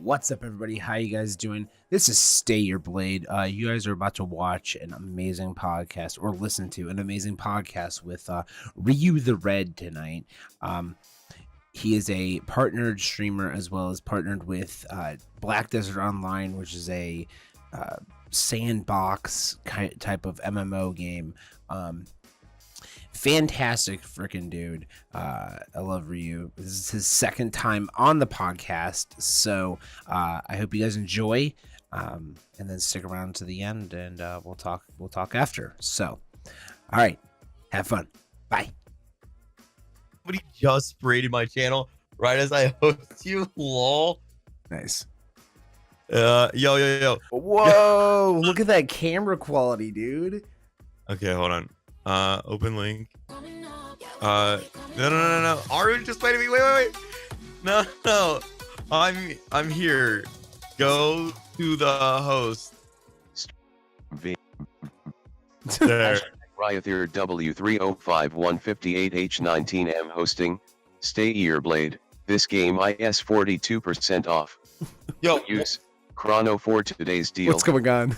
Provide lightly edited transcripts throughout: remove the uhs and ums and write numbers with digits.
What's up, everybody? How you guys doing? This is Stay Your Blade. You guys are about to watch an amazing podcast, or listen to an amazing podcast with RyuTheRed tonight. He is a partnered streamer as well as partnered with Black Desert Online, which is a sandbox type of MMO game. Fantastic freaking dude. I love Ryu. This is his second time on the podcast, so I hope you guys enjoy, and then stick around to the end, and we'll talk after. So, all right, have fun. Bye. Somebody just raided my channel right as I host you. Lol. Nice. Yo. Whoa! Look at that camera quality, dude. Okay, hold on. Open link. No. Aru just wait a minute. Wait. No. I'm here. Go to the host. There. RyuTheRed W305158H19M hosting. Stay Your Blade. This game is 42% off. Yo, Use Chrono for today's deal. What's going on?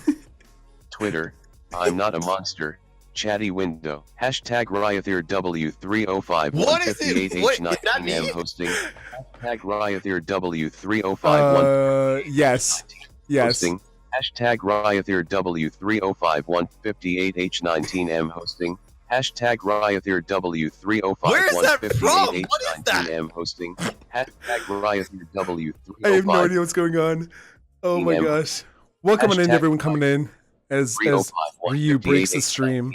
Twitter. I'm not a monster. Chatty window. Hashtag RyuTheRed W305158H19M hosting. Hashtag RyuTheRed W305158H19M Yes. hosting. Hashtag RyuTheRed W305158H19M hosting. Hashtag RyuTheRed W305158H19M hosting. Hashtag RyuTheRed W305158H19M. I have no idea what's going on. Oh my gosh. Welcome in, everyone coming in as Ryu breaks the stream.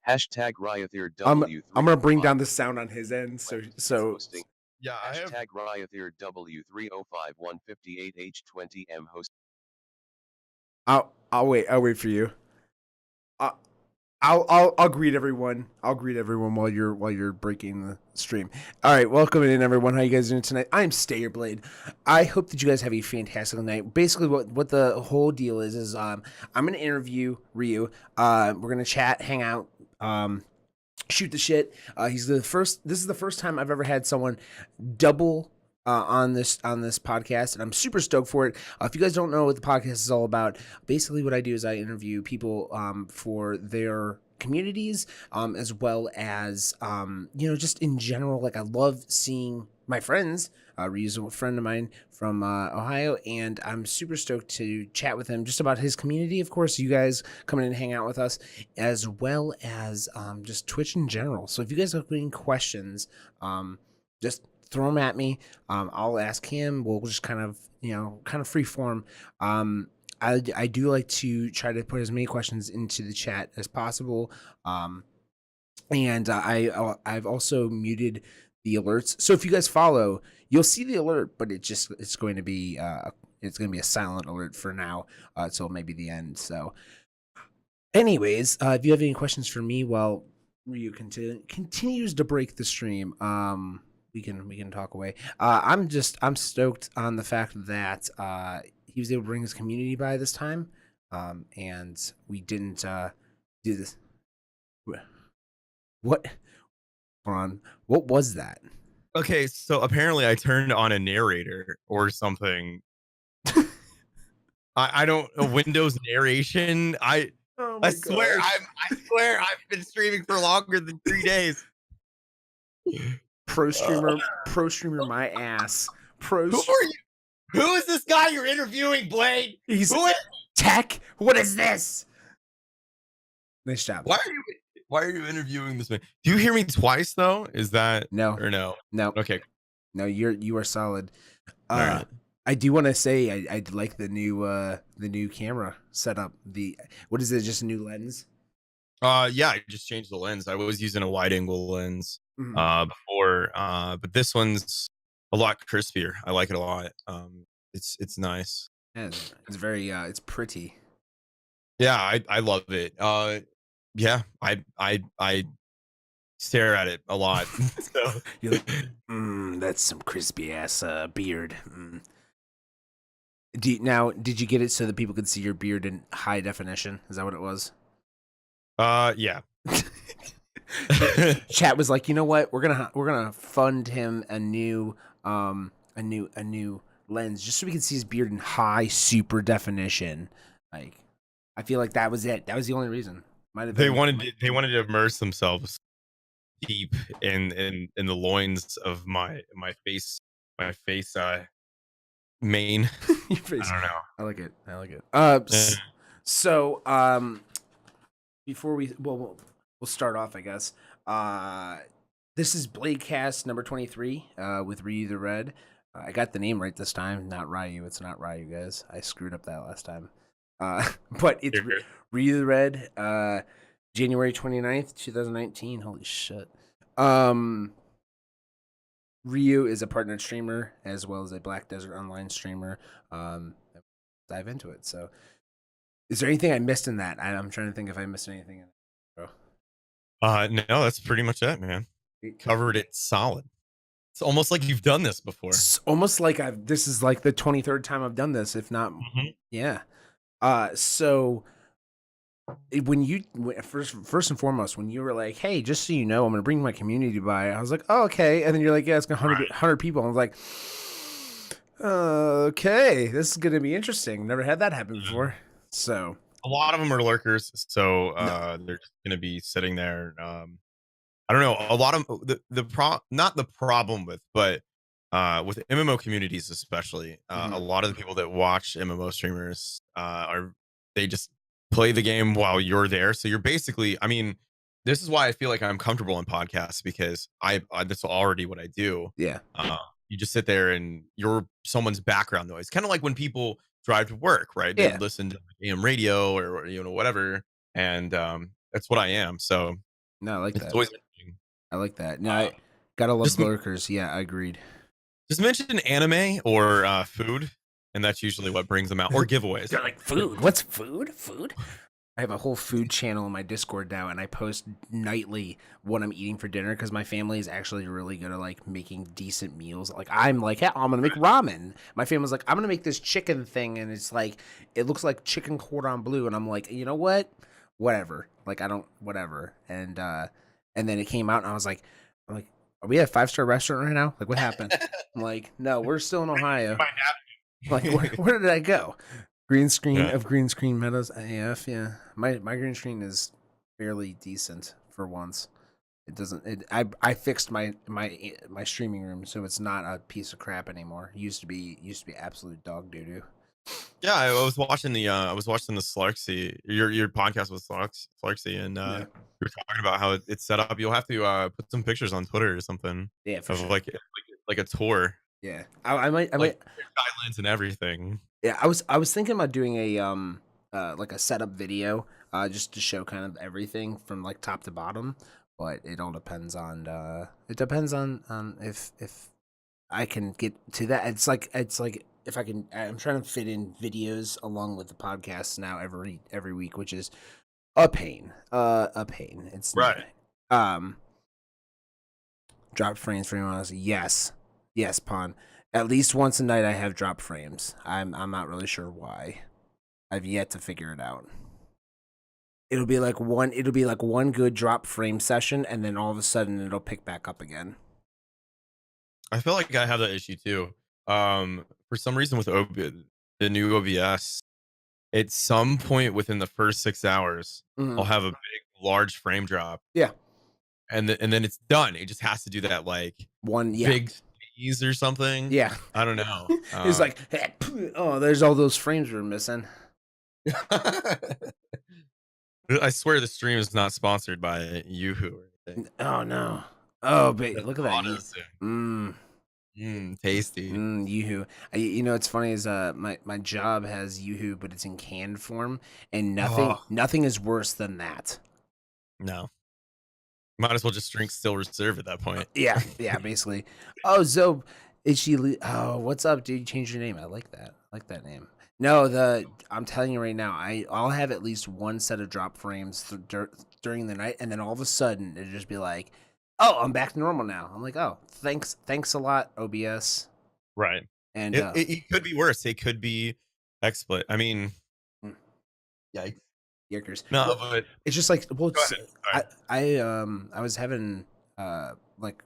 Hashtag RyuTheRed I'm W305158H19M gonna bring down the sound on his end, so hosting. yeah, I have. Hashtag RyuTheRed W305158H20M hosting. I'll wait for you. I'll greet everyone. I'll greet everyone while you're breaking the stream. All right, welcome in, everyone. How you guys doing tonight? I'm Stay Your Blade. I hope that you guys have a fantastic night. Basically, what the whole deal is I'm gonna interview Ryu. We're gonna chat, hang out, shoot the shit. This is the first time I've ever had someone double on this podcast, and I'm super stoked for it. If you guys don't know what the podcast is all about, basically what I do is I interview people for their communities, as well as just in general. Like, I love seeing my friends. Ryu's a friend of mine from Ohio, and I'm super stoked to chat with him just about his community. Of course, you guys coming in and hang out with us, as well as just Twitch in general. So if you guys have any questions, just throw them at me. I'll ask him. We'll just kind of free form. I do like to try to put as many questions into the chat as possible. And I've also muted the alerts. So if you guys follow, you'll see the alert, but it's going to be a silent alert for now, until maybe the end. So anyways, if you have any questions for me while Ryu continues to break the stream, we can talk away. I'm stoked on the fact that he was able to bring his community by this time, and we didn't do this. What? Hold on. What was that? Okay, so apparently I turned on a narrator or something. I don't know, Windows narration. I swear I've been streaming for longer than 3 days. Pro streamer, my ass. Who are you? Who is this guy you're interviewing, Blade? He's tech. What is this? Nice job. Why are you interviewing this man? Do you hear me twice though? Is that no or no? No. Okay. No, you are solid. All right. I do want to say I like the new camera setup. What is it? Just a new lens? Yeah, I just changed the lens. I was using a wide angle lens before, but this one's a lot crispier. I like it a lot. It's nice. Yeah, it's very it's pretty. Yeah, I love it. Yeah, I stare at it a lot. So you're like, that's some crispy ass beard. Did you get it so that people could see your beard in high definition? Is that what it was? Yeah. Chat was like, you know what? We're gonna fund him a new lens just so we can see his beard in high super definition. Like, I feel like that was it. That was the only reason. Might have They been. wanted to immerse themselves deep in the loins of my face mane. Your face. I don't know. I like it. I like it. Eh. So before we'll start off, I guess. This is Bladecast number 23 with RyuTheRed. I got the name right this time. Not Ryu. It's not Ryu, guys. I screwed up that last time. But it's RyuTheRed. January 29th, 2019. Holy shit. Ryu is a partnered streamer as well as a Black Desert Online streamer. Dive into it. So, is there anything I missed in that? I'm trying to think if I missed anything in it, bro. No, that's pretty much it, man. Covered it solid. It's almost like you've done this before. It's almost like this is like the 23rd time I've done this, if not, yeah. So when you first and foremost, when you were like, "Hey, just so you know, I'm gonna bring my community by," I was like, "Oh, okay," and then you're like, "Yeah, it's gonna 100 people." I was like, "Okay, this is gonna be interesting." Never had that happen before. So a lot of them are lurkers, so they're just gonna be sitting there. I don't know. A lot of not the problem with, but with MMO communities especially, a lot of the people that watch MMO streamers they just play the game while you're there. So you're basically, I mean, this is why I feel like I'm comfortable in podcasts because that's already what I do. yeah, you just sit there and you're someone's background noise, kind of like when people drive to work, right? They listen to AM radio or whatever, and that's what I am. So no, I like it's that. always interesting. I like that. No, I gotta love lurkers. Yeah, I agreed. Just mention anime or food, and that's usually what brings them out. Or giveaways. They're like, food? What's food? Food? I have a whole food channel in my Discord now, and I post nightly what I'm eating for dinner because my family is actually really good at like making decent meals. Like I'm like, hey, I'm gonna make ramen. My family's like, I'm gonna make this chicken thing, and it's like, it looks like chicken cordon bleu, and I'm like, you know what? Whatever. Like I don't, whatever. And then it came out, and I was like, are we at a 5-star restaurant right now? Like, what happened? I'm like, no, we're still in Ohio. Like, where did I go? Green screen of Green Screen Meadows AF. Yeah, my green screen is fairly decent for once. It doesn't. I fixed my streaming room, so it's not a piece of crap anymore. Used to be absolute dog doo doo. Yeah, I was watching the Slarksy, your podcast with Slarksy, and you were talking about how it's set up. You'll have to put some pictures on Twitter or something. Yeah, for of sure. like a tour. Yeah, I might guidelines and everything. Yeah, I was thinking about doing a like a setup video just to show kind of everything from like top to bottom, but it all depends on if I can get to that. It's like if I can, I'm trying to fit in videos along with the podcast now every week, which is a pain. It's right. Drop frames for anyone else. Yes, Pon. At least once a night I have drop frames. I'm not really sure why. I've yet to figure it out. It'll be like one good drop frame session, and then all of a sudden it'll pick back up again. I feel like I have that issue too. For some reason with the new OBS, at some point within the first 6 hours, I'll have a big, large frame drop. Yeah. And then it's done. It just has to do that like big squeeze or something. Yeah. I don't know. It's like, hey, oh, there's all those frames we're missing. I swear the stream is not sponsored by Yoo-hoo or anything. Oh no. Oh, baby, look at that. Tasty. Yoo-hoo. You know, it's funny is my job has Yoo-hoo, but it's in canned form, and nothing is worse than that. No. Might as well just drink Still Reserve at that point. Yeah, basically. Oh, Zob, what's up, dude? You changed your name. I like that. I like that name. No, I'm telling you right now, I'll have at least one set of drop frames during the night, and then all of a sudden it'll just be like, oh, I'm back to normal now. I'm like, oh, thanks a lot, OBS. Right. And it could be worse. It could be XSplit. I mean, yikes. Yerkers. No, but it's just like, well, I was having like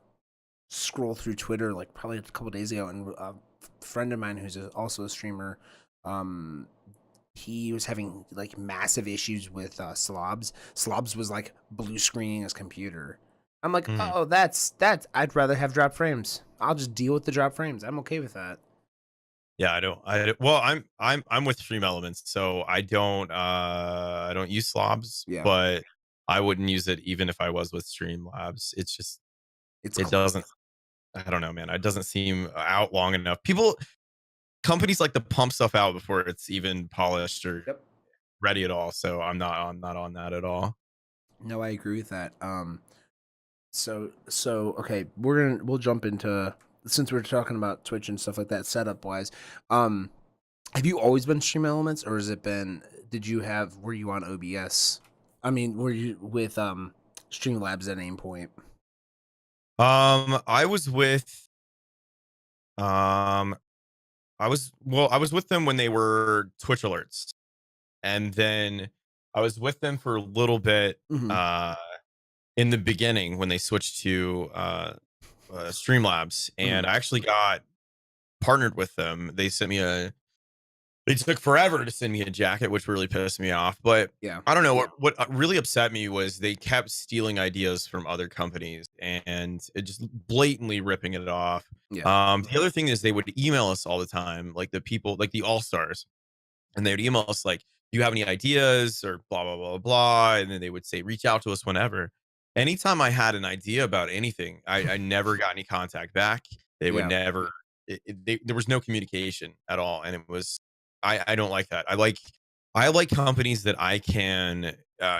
scroll through Twitter like probably a couple days ago, and friend of mine who's also a streamer. He was having like massive issues with Slobs. Slobs was like blue screening his computer. I'm like, Mhm. oh, that's. I'd rather have drop frames. I'll just deal with the drop frames. I'm okay with that. Yeah, well, I'm with Stream Elements, so I don't use slobs, Yeah, but I wouldn't use it even if I was with Streamlabs. It's just it's it close. doesn't I don't know, man. It doesn't seem out long enough. Companies like to pump stuff out before it's even polished or Yep. ready at all. So I'm not on that at all. No, I agree with that. So okay, we'll jump into, since we're talking about Twitch and stuff like that setup wise. Have you always been Stream Elements, or has it been? Were you on OBS? I mean, were you with Streamlabs at any point? I was with um I was with them when they were Twitch alerts. And then I was with them for a little bit Mm-hmm. in the beginning when they switched to Streamlabs, and I actually got partnered with them. They took forever to send me a jacket, which really pissed me off. But Yeah. I don't know what really upset me was they kept stealing ideas from other companies and it just blatantly ripping it off. Yeah. The other thing is they would email us all the time, like the people, like the all stars, and they would email us like, "Do you have any ideas?" or blah blah blah blah, and then they would say, "Reach out to us whenever." Anytime I had an idea about anything, I never got any contact back. They would Yeah. never. There was no communication at all, and it was. I don't like that. I like companies that I can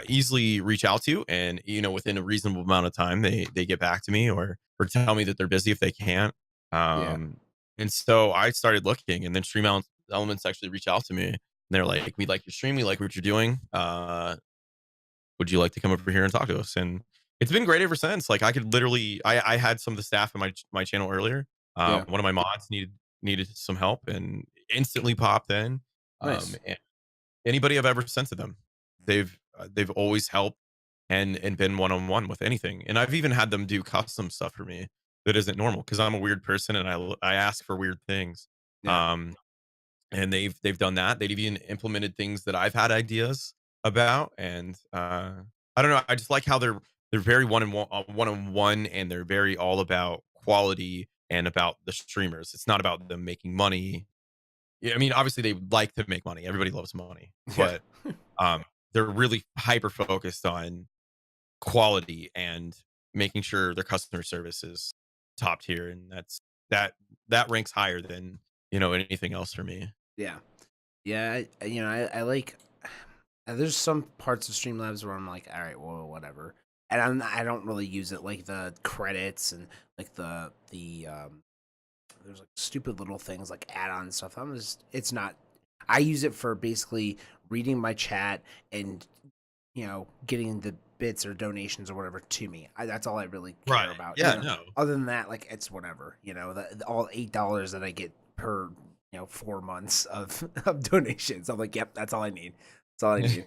easily reach out to, and within a reasonable amount of time, they get back to me or tell me that they're busy if they can't. Yeah. And so I started looking, and then Elements actually reached out to me. And they're like, "We like your stream. We like what you're doing. Would you like to come over here and talk to us?" And it's been great ever since. Like I could literally, I had some of the staff in my channel earlier. Yeah. One of my mods needed some help and instantly popped in. Nice. And anybody I've ever sent to them, they've always helped and been one on one with anything. And I've even had them do custom stuff for me that isn't normal because I'm a weird person and I ask for weird things. Yeah. And they've done that. They've even implemented things that I've had ideas about, and I don't know. I just like how they're very one on one, and they're very all about quality and about the streamers. It's not about them making money. Yeah, I mean, obviously they would like to make money. Everybody loves money, Yeah. but they're really hyper focused on quality and making sure their customer service is top tier, and that that ranks higher than anything else for me. Yeah. Yeah. I like. There's some parts of Streamlabs where I'm like, all right, well, whatever, and I don't really use it, like the credits and like the there's like stupid little things like add-on stuff. It's not. I use it for basically reading my chat and getting the bits or donations or whatever to me. That's all I really care about. Yeah, no. Other than that, like it's whatever. All $8 that I get per 4 months of of donations. I'm like, yep, that's all I need. That's all I need.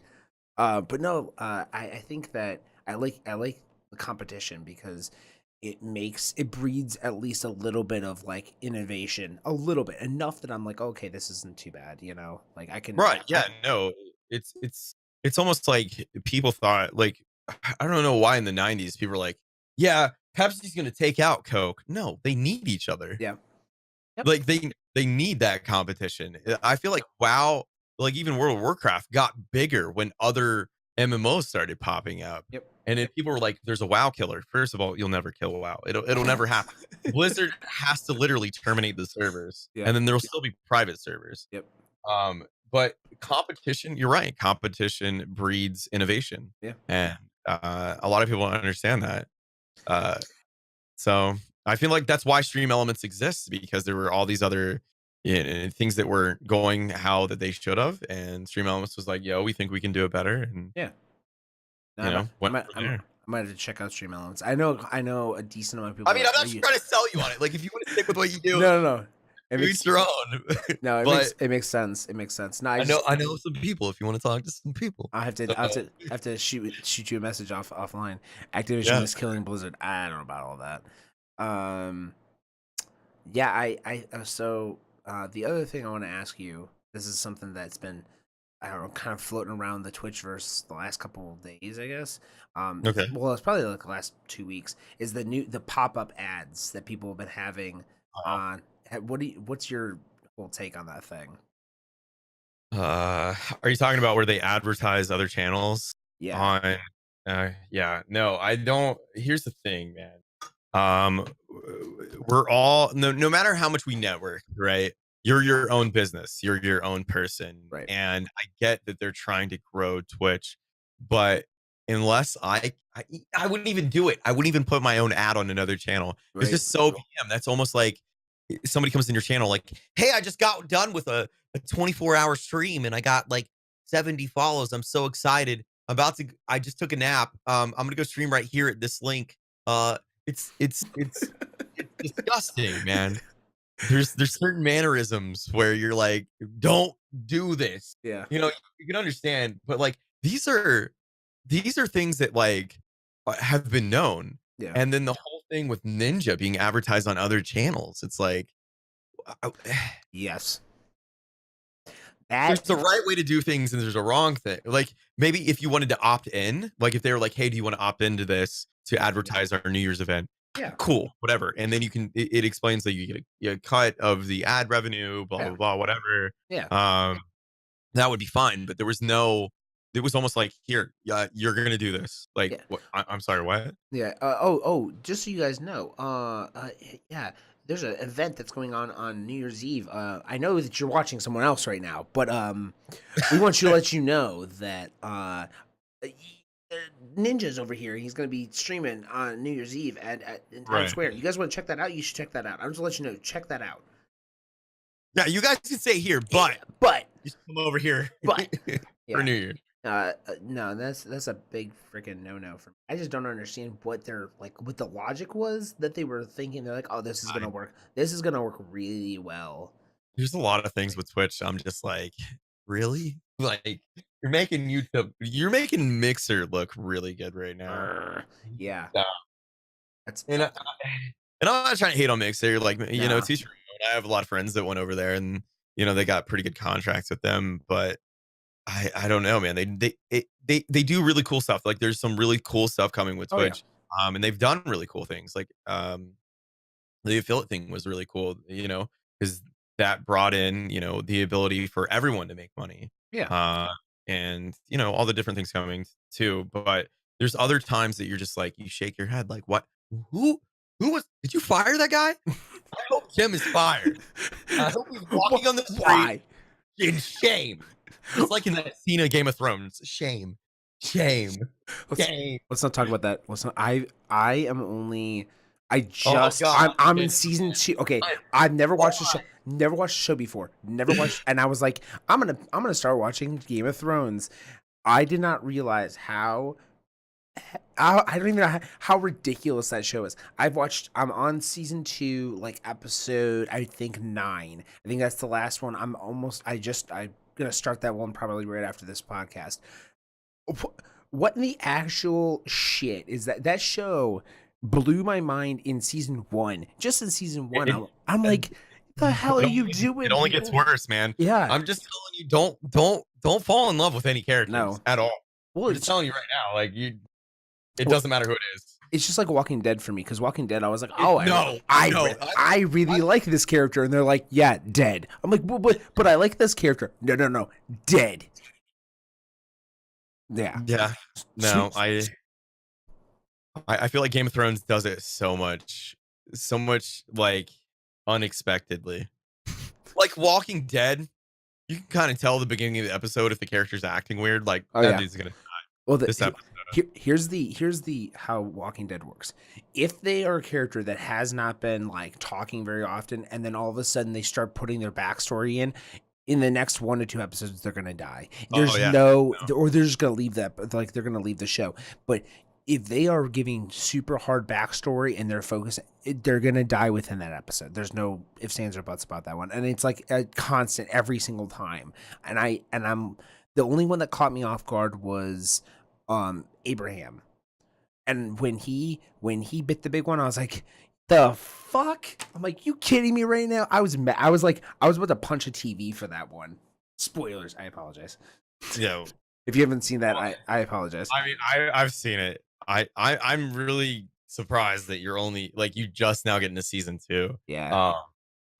But no, I think that I like the competition because it breeds at least a little bit of like innovation, a little bit, enough that I'm like, okay, this isn't too bad. Like I can. Right. Yeah. No. It's almost like people thought like I don't know why in the '90s people were like, yeah, Pepsi's gonna take out Coke. No, they need each other. Yeah. Yep. Like they need that competition. I feel like WoW, like even World of Warcraft, got bigger when other MMOs started popping up. Yep. And then people were like, "There's a WoW killer." First of all, you'll never kill WoW. It'll never happen. Blizzard has to literally terminate the servers, Yeah. and then there'll still be private servers. Yep. But competition, you're right. Competition breeds innovation. Yeah. And a lot of people don't understand that. So I feel like that's why Stream Elements exists because there were all these other things that were going how that they should have, and Stream Elements was like, "Yo, we think we can do it better." And Yeah. went from there. I might have to check out Stream Elements. I know a decent amount of people. I mean, I'm not trying to sell you on it. Like, if you want to stick with what you do, No. It each makes their own. no. But It makes sense. It makes sense. No, I know some people. If you want to talk to some people, I have to shoot you a message offline. Activision is killing Blizzard. I don't know about all that. Yeah, so the other thing I want to ask you, this is something that's been, I don't know, kind of floating around the Twitchverse the last couple of days, I guess. Okay. It's probably like the last 2 weeks. Is the pop up ads that people have been having on? What's your whole take on that thing? Are you talking about where they advertise other channels Yeah, on? Yeah, no, I don't. Here's the thing, man. Um, we're all no matter how much we network, right? You're your own business. You're your own person, right, and I get that they're trying to grow Twitch, but unless I wouldn't even do it. I wouldn't even put my own ad on another channel. It's right. just so BM. That's almost like somebody comes in your channel like, hey, I just got done with a 24-hour stream and I got like 70 follows. I'm so excited. I just took a nap. I'm gonna go stream right here at this link. Uh it's disgusting, man. There's certain mannerisms where you're like, don't do this. Yeah, You can understand, but like these are things that like have been known. yeah, And then the whole thing with Ninja being advertised on other channels, it's like uh, yes. there's That the right way to do things and there's a wrong thing. Like maybe if you wanted to opt in, like if they were like, hey, do you want to opt into this to advertise our New Year's event? yeah, Cool, whatever. And then it explains that you get a cut of the ad revenue, blah, yeah, blah, blah, whatever. yeah, Um, that would be fine. But it was almost like, here, yeah, you're gonna do this. Like, yeah. what? I'm sorry, what? Yeah. Just so you guys know, yeah, there's an event that's going on New Year's Eve. I know that you're watching someone else right now, but we want you to let you know that y- uh, Ninja's over here. He's going to be streaming on New Year's Eve in Times Right. Square. You guys want to check that out? You should check that out. I'm just let you know. Check that out. Yeah, you guys can stay here, but But you should come over here but for yeah. New Year's. No, that's a big freaking no for me. I just don't understand what their what the logic was that they were thinking. They're like, oh, this is gonna work. This is gonna work really well. There's a lot of things with Twitch. I'm just like, really? Like, you're making Mixer look really good right now. Yeah, Yeah. that's And and I'm not trying to hate on Mixer. Like, Nah. to each their own. I have a lot of friends that went over there, and they got pretty good contracts with them. But I don't know, man. They do really cool stuff. Like, there's some really cool stuff coming with Oh, yeah. Twitch. And they've done really cool things. Like, the affiliate thing was really cool, because that brought in, the ability for everyone to make money. Yeah. And all the different things coming too. But there's other times that you're just like, you shake your head, like, what? Did you fire that guy? I hope Jim is fired. I hope he's walking on the street Why? in shame. It's like in that scene of Game of Thrones. Shame. Shame. Shame. Let's not talk about that. Let's not. I am only. I Oh, just. God. I'm in season 2. Okay, I've never watched the show. Never watched the show before. Never watched. And I was like, I'm gonna start watching Game of Thrones. I did not realize how. I don't even know how ridiculous that show is. I'm on season 2, like episode, I think 9. I think that's the last one. I'm gonna start that one probably right after this podcast. What in the actual shit is that? That show blew my mind in season 1. Just in season 1, I'm like, the hell are you doing? It only gets worse, man. Yeah. I'm just telling you, don't fall in love with any characters at all. Well, I'm just telling you right now, like it doesn't matter who it is. It's just like Walking Dead for me, because Walking Dead, I was like, I really like this character, and they're like, yeah, dead. I'm like, but I like this character. No, dead. Yeah. Yeah. No, I feel like Game of Thrones does it so much like unexpectedly. Like Walking Dead, you can kind of tell the beginning of the episode if the character's acting weird. Like that dude's gonna die. Well, This episode. here's the how Walking Dead works. If they are a character that has not been like talking very often, and then all of a sudden they start putting their backstory in the next 1 to 2 episodes, they're gonna die. There's or they're just gonna leave they're gonna leave the show. But if they are giving super hard backstory and they're focused, they're gonna die within that episode. There's no ifs, ands, or buts about that one, and it's like a constant every single time. And I'm the only one that caught me off guard was Abraham, and when he bit the big one, I was like, The fuck? I'm like, you kidding me right now? I was mad. I was about to punch a TV for that one. Spoilers. I apologize. Yeah. If you haven't seen that, I apologize. I mean, I've seen it. I'm really surprised that you're only like you just now getting to season 2. Yeah.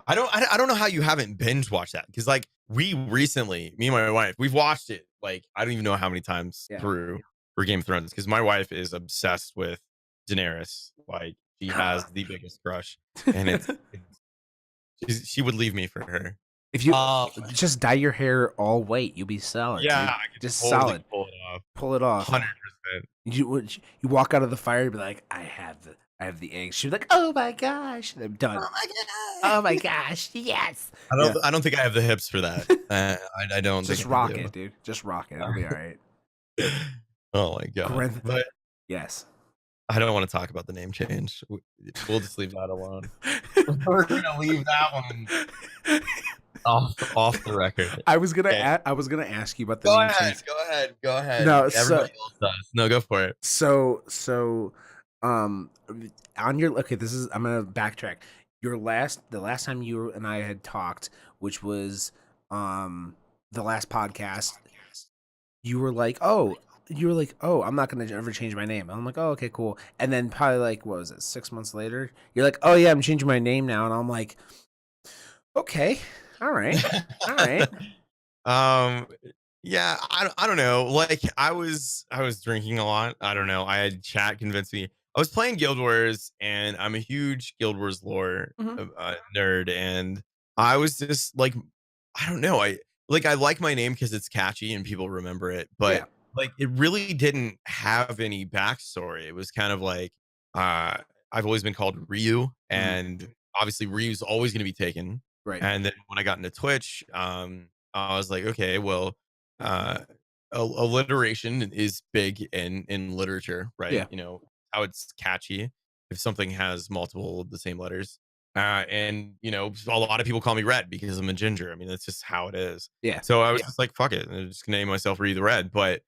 I don't know how you haven't binge watched that, because like we recently, me and my wife, we've watched it like I don't even know how many times through for Game of Thrones, because my wife is obsessed with Daenerys. Like she has the biggest crush, and she would leave me for her. If you just dye your hair all white, you'll be solid. Yeah, dude. I could Just totally solid. Pull it off. 100%. You walk out of the fire and be like, I have the eggs. She's like, oh my gosh, and I'm done. Oh my god. Oh my gosh, yes. I don't think I have the hips for that. I don't. Just rock it, dude. Just rock it. It'll be all right. Oh my god. But yes. I don't want to talk about the name change. We'll just leave that alone. We're gonna leave that one off the record. I was gonna ask you about the name change. Go ahead. No, everybody else does. No, go for it. So on your I'm gonna backtrack. The last time you and I had talked, which was the last podcast, you were like, oh, I'm not gonna ever change my name. I'm like, oh, okay, cool. And then probably like, what was it, 6 months later, you're like, oh yeah, I'm changing my name now. And I'm like, okay, all right. Yeah, I don't know. Like I was drinking a lot. I don't know. I had chat convince me. I was playing Guild Wars, and I'm a huge Guild Wars lore nerd, and I was just like, I don't know. I like my name because it's catchy and people remember it, but like it really didn't have any backstory. It was kind of like I've always been called Ryu, and obviously Ryu's always going to be taken. Right. And then when I got into Twitch, I was like, okay, well, alliteration is big in literature, right? Yeah. You know how it's catchy if something has multiple of the same letters. And you know, a lot of people call me Red because I'm a ginger. I mean, that's just how it is. Yeah. So I was just like, fuck it, I'm just gonna name myself RyuTheRed. But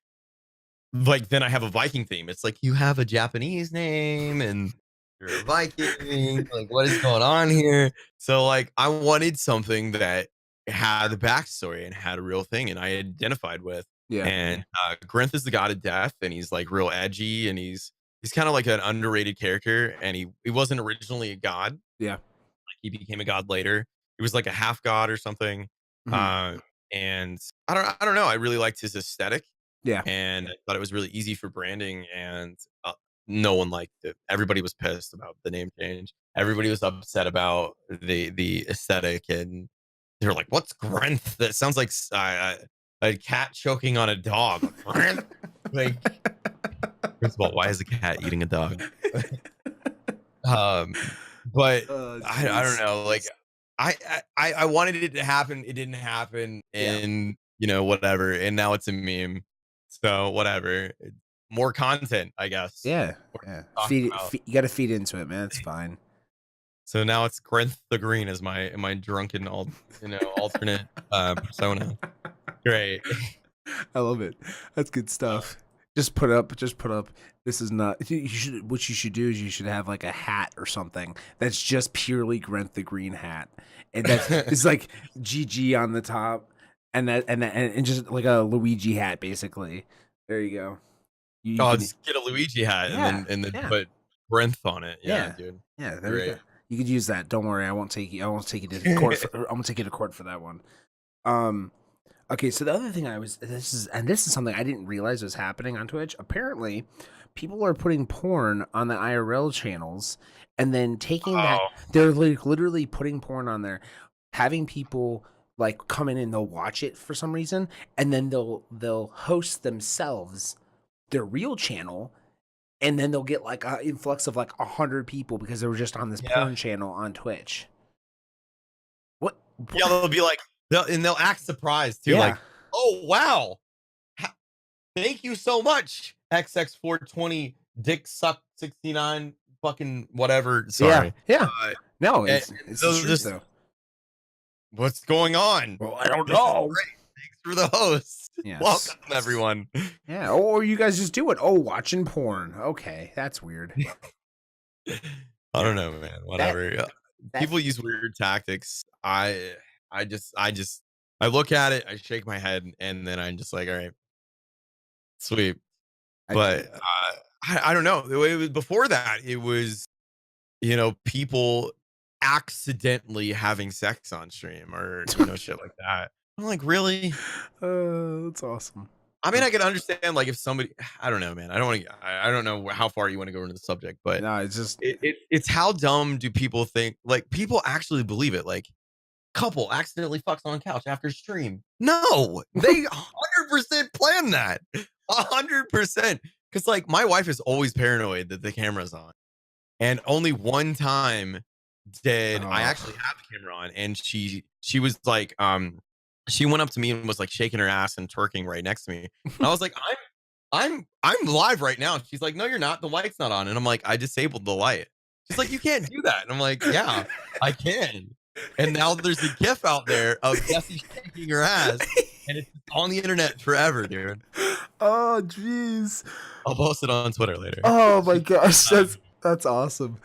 like, then I have a Viking theme. It's like you have a Japanese name and you're a Viking. Like, what is going on here? So like, I wanted something that had a backstory and had a real thing, and I identified with. Yeah. And Grinth is the god of death, and he's like real edgy, and he's kind of like an underrated character, and he wasn't originally a god. Yeah. Like he became a god later. He was like a half god or something. And I don't know. I really liked his aesthetic. Yeah. And I thought it was really easy for branding, and no one liked it. Everybody was pissed about the name change. Everybody was upset about the aesthetic, and they were like, "What's Grinth? That sounds like a cat choking on a dog." Like, first of all, why is a cat eating a dog? But I don't know. Like, I wanted it to happen. It didn't happen, and you know, whatever. And now it's a meme. So whatever. More content, I guess. Yeah. You got to feed into it, man. It's fine. So now it's Grinth the Green is my drunken alternate persona. Great. I love it. That's good stuff. Just put up. This is not. What you should do is you should have like a hat or something that's just purely Grinth the Green hat, and that's it's like GG on the top, and just like a Luigi hat basically. There you go. Just get a Luigi hat and then put Grinth on it. Yeah, dude. Yeah, there you go. You could use that. Don't worry, I won't take you to court. I'm gonna take you to court for that one. Okay, so the other thing this is something I didn't realize was happening on Twitch. Apparently, people are putting porn on the IRL channels and then taking that. They're like literally putting porn on there, having people like come in and they'll watch it for some reason, and then they'll host themselves their real channel, and then they'll get like an influx of like 100 people because they were just on this porn channel on Twitch. What? Yeah, they'll be like. They'll act surprised too, like, "Oh wow, thank you so much, XX420 Dick Suck 69 fucking whatever." Sorry, no, it's just though. What's going on? Well, I don't know. Thanks for the host. Yes. Welcome everyone. Yeah, or you guys just do it. Oh, watching porn. Okay, that's weird. I don't know, man. Whatever. Yeah. That People use weird tactics. I just I look at it, I shake my head, and then I'm just like, all right, sweet. I But I don't know. It was before that. It was people accidentally having sex on stream or shit like that. I'm like, really? that's awesome. I mean, I can understand like if somebody, I don't know, man. I don't want to. I don't know how far you want to go into the subject, but No, it's just it's how dumb do people think? Like people actually believe it. Like couple accidentally fucks on couch after stream. No, they 100% plan that. 100%. Because like my wife is always paranoid that the camera's on. And only one time did I actually have the camera on, and she was like, she went up to me and was like shaking her ass and twerking right next to me. And I was like, I'm live right now. She's like, no, you're not. The light's not on. And I'm like, I disabled the light. She's like, you can't do that. And I'm like, yeah, I can. And now there's a GIF out there of Jessie shaking her ass, and it's on the internet forever, dude. Oh, jeez. I'll post it on Twitter later. Oh my gosh, that's awesome.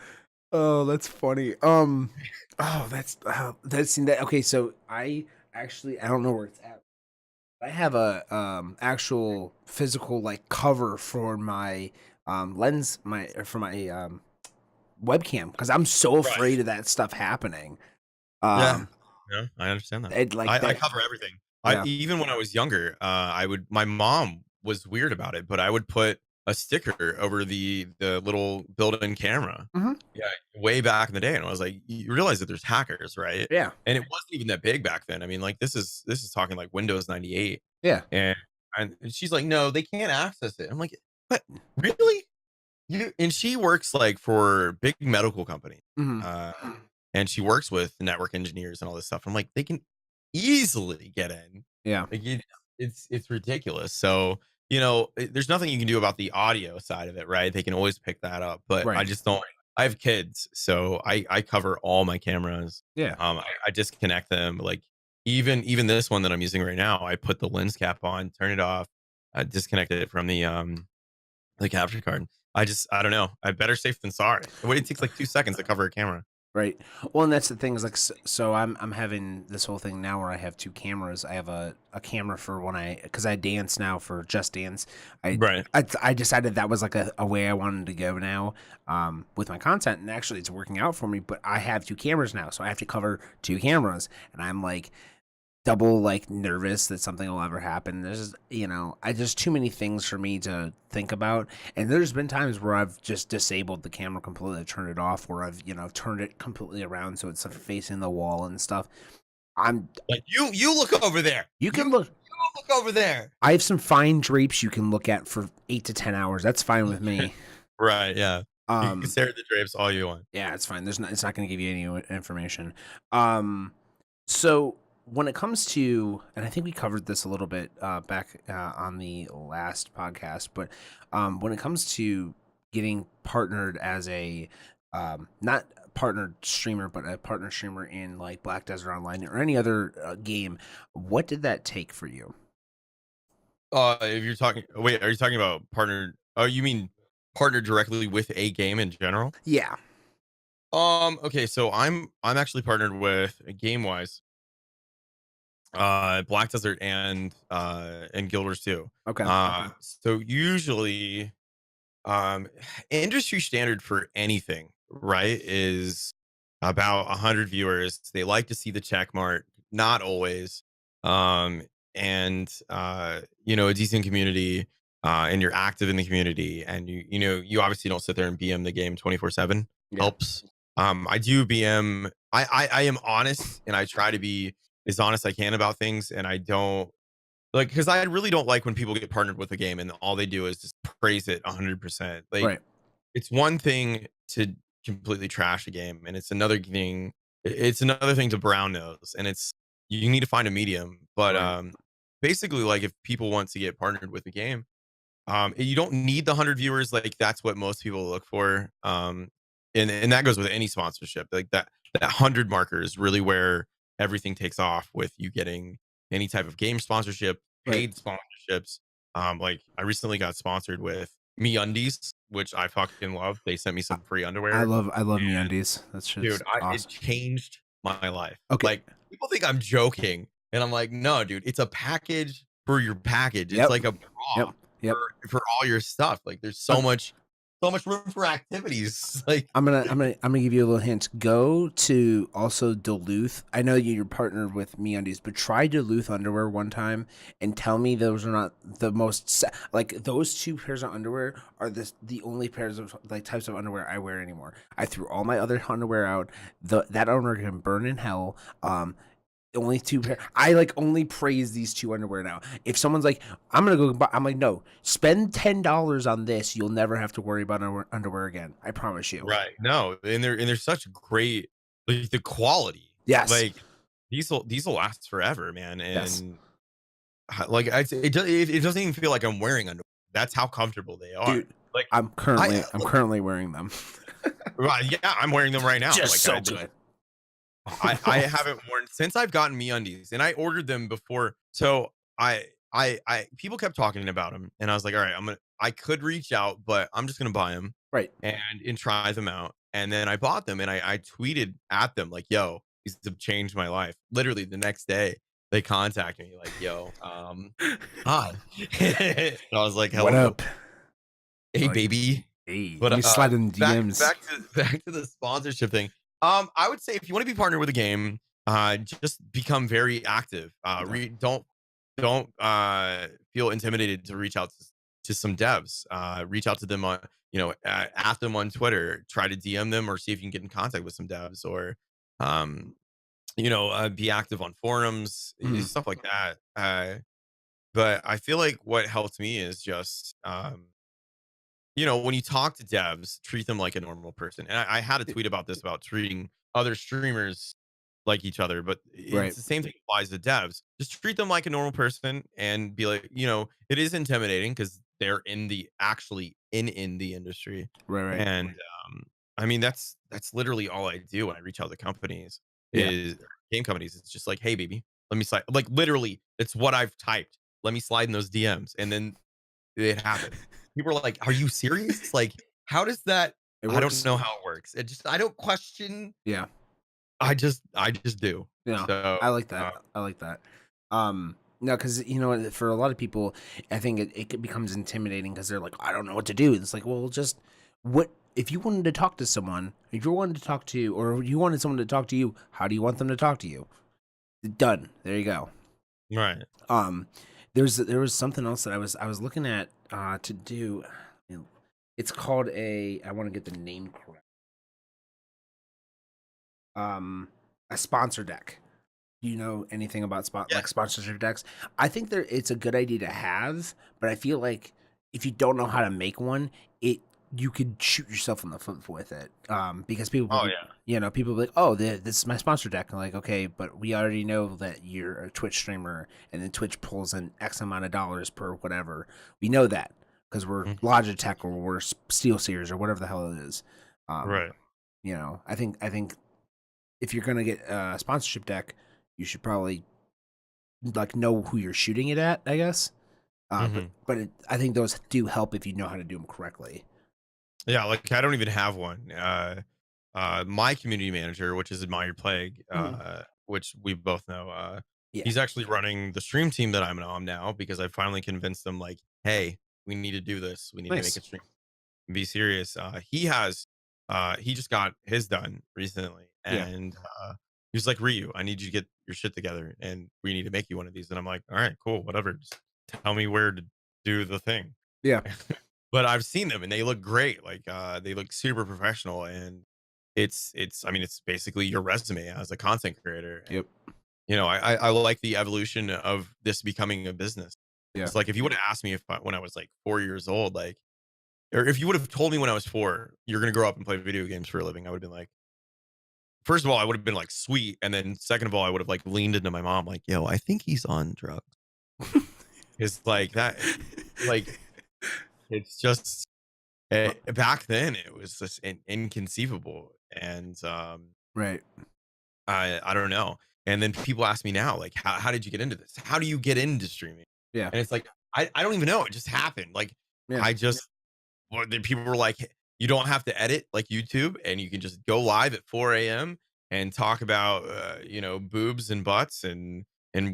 Oh, that's funny. That's that. Okay, so I don't know where it's at. I have a actual physical like cover for my lens, for my webcam, because I'm so afraid of that stuff happening. Yeah, I understand that. I cover everything. Yeah. Even when I was younger, my mom was weird about it, but I would put a sticker over the little built-in camera. Mhm. Yeah, way back in the day, and I was like, you realize that there's hackers, right? Yeah. And it wasn't even that big back then. I mean, like this is talking like Windows 98. Yeah. And she's like, no, they can't access it. I'm like, what? Really? And she works like for big medical companies. Mhm. And she works with network engineers and all this stuff. I'm like, they can easily get in. Yeah. Like it's ridiculous. So, there's nothing you can do about the audio side of it, right? They can always pick that up. But I Right. just don't. I have kids, so I cover all my cameras. Yeah. I disconnect them. Like even this one that I'm using right now, I put the lens cap on, turn it off, I disconnected it from the capture card. I don't know. I better safe than sorry. It takes like 2 seconds to cover a camera. Right. Well, and that's the thing is like, so I'm having this whole thing now where I have two cameras. I have a camera for when because I dance now for Just Dance. I decided that was like a way I wanted to go now with my content, and actually it's working out for me. But I have two cameras now, so I have to cover two cameras, and I'm like double like nervous that something will ever happen. There's just too many things for me to think about, and there's been times where I've just disabled the camera completely, turned it off, where I've turned it completely around so it's facing the wall and stuff. I'm like, you look over there. You look over there. I have some fine drapes you can look at for 8 to 10 hours. That's fine with me. Right, yeah. You can stare at the drapes all you want. Yeah, it's fine. It's not going to give you any information. So when it comes to, and I think we covered this a little bit back on the last podcast, but when it comes to getting partnered as a not partnered streamer, but a partner streamer in like Black Desert Online or any other game, what did that take for you? If you're talking, wait, are you talking about partner? Oh, you mean partner directly with a game in general? Yeah. Okay, so I'm actually partnered with GameWise, Black Desert, and Guild Wars 2. Okay. So usually, industry standard for anything, right, is about 100 viewers. They like to see the check mark, not always. And a decent community, and you're active in the community, and you obviously don't sit there and BM the game 24/7. Helps. I do BM. I am honest, and I try to be as honest I can about things, and I don't like, because I really don't like when people get partnered with a game and all they do is just praise it 100%. Like, Right. it's one thing to completely trash a game, and it's another thing to brown nose, and you need to find a medium. But Right. basically, like, if people want to get partnered with the game, you don't need the 100 viewers. Like, that's what most people look for. And that goes with any sponsorship. Like that 100 marker is really where everything takes off with you getting any type of game sponsorship, paid sponsorships. Like I recently got sponsored with MeUndies, which I fucking love. They sent me some free underwear. I love And MeUndies. That's just dude, it awesome. changed my life. Okay. Like, people think I'm joking, and I'm like, no, dude, it's a package for your package. It's Yep. like a Yep. bra Yep. for all your stuff. Like, there's so much room for activities. Like, I'm gonna give you a little hint. Go to also Duluth. I know you're partnered with MeUndies, but try Duluth underwear one time and tell me those are not the most like those two pairs of underwear are the only pairs of like types of underwear I wear anymore. I threw all my other underwear out. That underwear can burn in hell. Only two pair. I like only praise these two underwear now. If someone's like, I'm gonna go buy, I'm like, no, spend $10 on this. You'll never have to worry about underwear again. I promise you. right? No, and they're such great, like the quality. Yes. Like these will last forever, man. Yes. And like it doesn't even feel like I'm wearing underwear. That's how comfortable they are. Dude, like I'm currently wearing them. right, yeah, I'm wearing them right now. Just Like so good. I haven't worn since I've gotten MeUndies, and I ordered them before. So I people kept talking about them, and I was like, all right, I could reach out, but I'm just gonna buy them, Right. and try them out. And then I bought them, and I tweeted at them like, yo, these have changed my life. Literally the next day, they contacted me like, yo, hi. And I was like, hello, What up? hey Like, baby. Hey, But let me slide in DMs. back to the sponsorship thing. I would say if you want to be partnered with a game, just become very active. Don't feel intimidated to reach out to some devs. Reach out to them on, at them on Twitter. Try to DM them or see if you can get in contact with some devs, or um, be active on forums, Mhm. stuff like that. But I feel like what helped me is just when you talk to devs, treat them like a normal person. And I had a tweet about this, about treating other streamers like each other, but Right. it's the same thing applies to devs. Just treat them like a normal person and be like, it is intimidating because they're actually in the industry. Right. And I mean, that's literally all I do when I reach out to companies, Yeah. is game companies. It's just like, hey, baby, let me slide. Like, literally, it's what I've typed. Let me slide in those DMs, and then it happened. People are like, "Are you serious?" Like, how does that? It I works. don't know how it works. I don't question. Yeah. I just do. Yeah. So I like that. I like that. No, because for a lot of people, I think it becomes intimidating because they're like, I don't know what to do. It's like, well, just what if you wanted to talk to someone, if you wanted to talk to, or you wanted someone to talk to you, how do you want them to talk to you? Done. There you go. right. There was something else that I was looking at to do. It's called I want to get the name correct. A sponsor deck. Do you know anything about Yeah. like sponsorship decks? I think it's a good idea to have, but I feel like if you don't know how to make one, you could shoot yourself in the foot with it. Because people, Oh people be like, oh, this is my sponsor deck. I'm like, okay, but we already know that you're a Twitch streamer, and then Twitch pulls in X amount of dollars per whatever. We know that because we're Mhm. Logitech or we're SteelSeries or whatever the hell it is. Right. I think if you're gonna get a sponsorship deck, you should probably like know who you're shooting it at, I guess. But I think those do help if you know how to do them correctly. Yeah. Like, I don't even have one. My community manager, which is Admired Plague, which we both know, Yeah. he's actually running the stream team that I'm on now, because I finally convinced them, like, hey, we need to do this. We need to Nice. make a stream. Be serious. He just got his done recently, Yeah. and he was like, Ryu, I need you to get your shit together, and we need to make you one of these. And I'm like, all right, cool, whatever. Just tell me where to do the thing. Yeah. But I've seen them and they look great. Like, they look super professional, and I mean, it's basically your resume as a content creator. Yep. I like the evolution of this becoming a business. Yeah. It's like, if you would have asked me when I was like 4 years old, like, or if you would have told me when I was 4, you're going to grow up and play video games for a living, I would have been like, first of all, I would have been like, sweet. And then second of all, I would have like leaned into my mom, like, yo, I think he's on drugs. It's like that, like, it's just, back then it was just inconceivable. And Right. I don't know. And then people ask me now, like, how did you get into this? How do you get into streaming? Yeah. And it's like, I don't even know. It just happened. Like, Yeah. I just Or then people were like, you don't have to edit like YouTube, and you can just go live at 4 a.m. and talk about boobs and butts and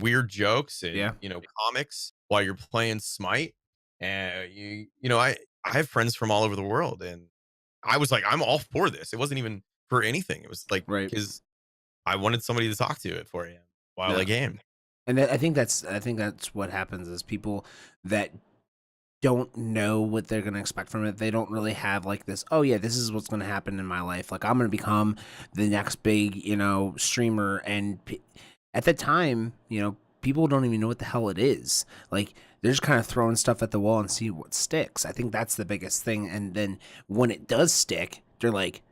weird jokes Yeah. and comics while you're playing Smite. And I have friends from all over the world, and I was like, I'm all for this. It wasn't even for anything. It was like Right. because I wanted somebody to talk to at 4 a.m. while Yeah. I gamed. And I think that's what happens is people that don't know what they're going to expect from it. They don't really have like this, oh yeah, this is what's going to happen in my life. Like I'm going to become the next big, streamer. And at the time, people don't even know what the hell it is. Like they're just kind of throwing stuff at the wall and see what sticks. I think that's the biggest thing. And then when it does stick, they're like,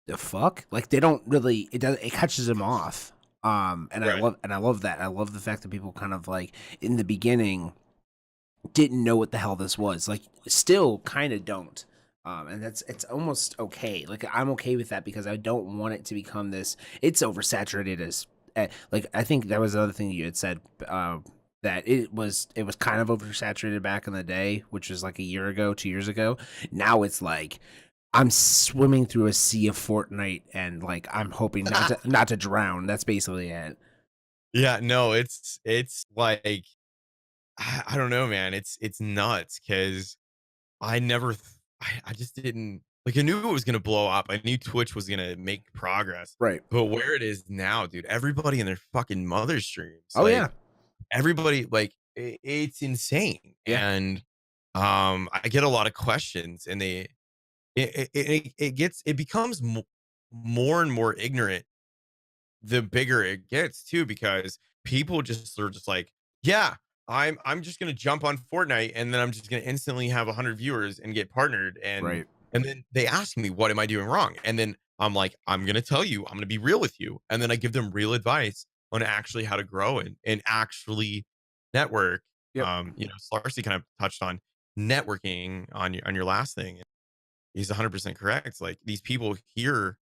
the fuck? Like they don't really, it catches them off. And Right. I love that. I love the fact that people kind of like in the beginning didn't know what the hell this was. Like still kind of don't. And it's almost okay. Like I'm okay with that because I don't want it to become this. It's oversaturated as like I think that was another thing you had said that it was kind of oversaturated back in the day, which was like a year ago, 2 years ago. Now it's like I'm swimming through a sea of Fortnite and like I'm hoping not to drown. That's basically it. Yeah, no, it's like I don't know, man. It's nuts because I never, I just didn't like. I knew it was gonna blow up. I knew Twitch was gonna make progress, Right. but where it is now, dude, everybody in their fucking mother streams, Oh like yeah. everybody, like it's insane. Yeah. And I get a lot of questions, and it becomes more and more ignorant the bigger it gets too, because people just are just like, yeah, I'm just gonna jump on Fortnite and then I'm just gonna instantly have 100 viewers and get partnered. Right. And then they ask me, what am I doing wrong? And then I'm like, I'm gonna tell you, I'm gonna be real with you. And then I give them real advice on actually how to grow and actually network. Yep. Slarcy kind of touched on networking on your last thing. He's 100% correct. Like these people hear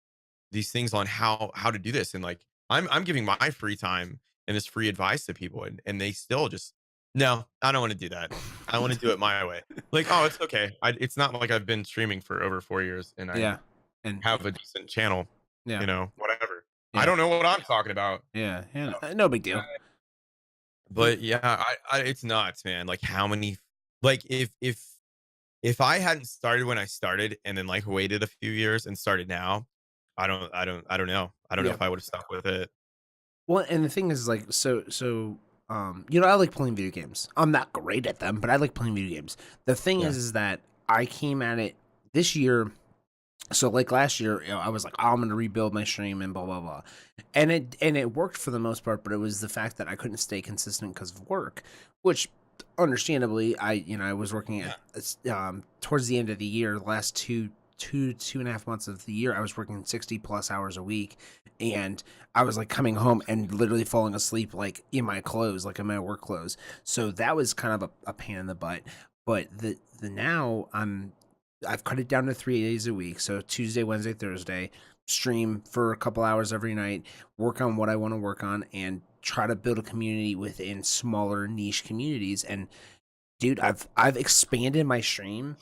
these things on how to do this, and like I'm giving my free time and this free advice to people, and they still just, no, I don't want to do that. I want to do it my way. Like, oh, it's okay. It's not like I've been streaming for over 4 years and I Yeah. And have a decent channel. yeah. Whatever. I Yeah. don't know what I'm talking about. Yeah. Yeah. No big deal. But yeah, I it's nuts, man. Like how many, like if I hadn't started when I started and then like waited a few years and started now, I don't know. I don't know Yeah. if I would have stuck with it. Well, and the thing is like I like playing video games. I'm not great at them, but I like playing video games. The thing Yeah. is that I came at it this year. So like last year, I was like, oh, I'm gonna rebuild my stream and blah blah blah, and it worked for the most part. But it was the fact that I couldn't stay consistent because of work, which understandably, I was working at towards the end of the year, the last two and a half months of the year, I was working 60 plus hours a week, and I was like coming home and literally falling asleep like in my clothes, like in my work clothes. So that was kind of a pain in the butt. But the now I've cut it down to 3 days a week. So Tuesday, Wednesday, Thursday, stream for a couple hours every night, work on what I want to work on, and try to build a community within smaller niche communities. And dude, I've expanded my stream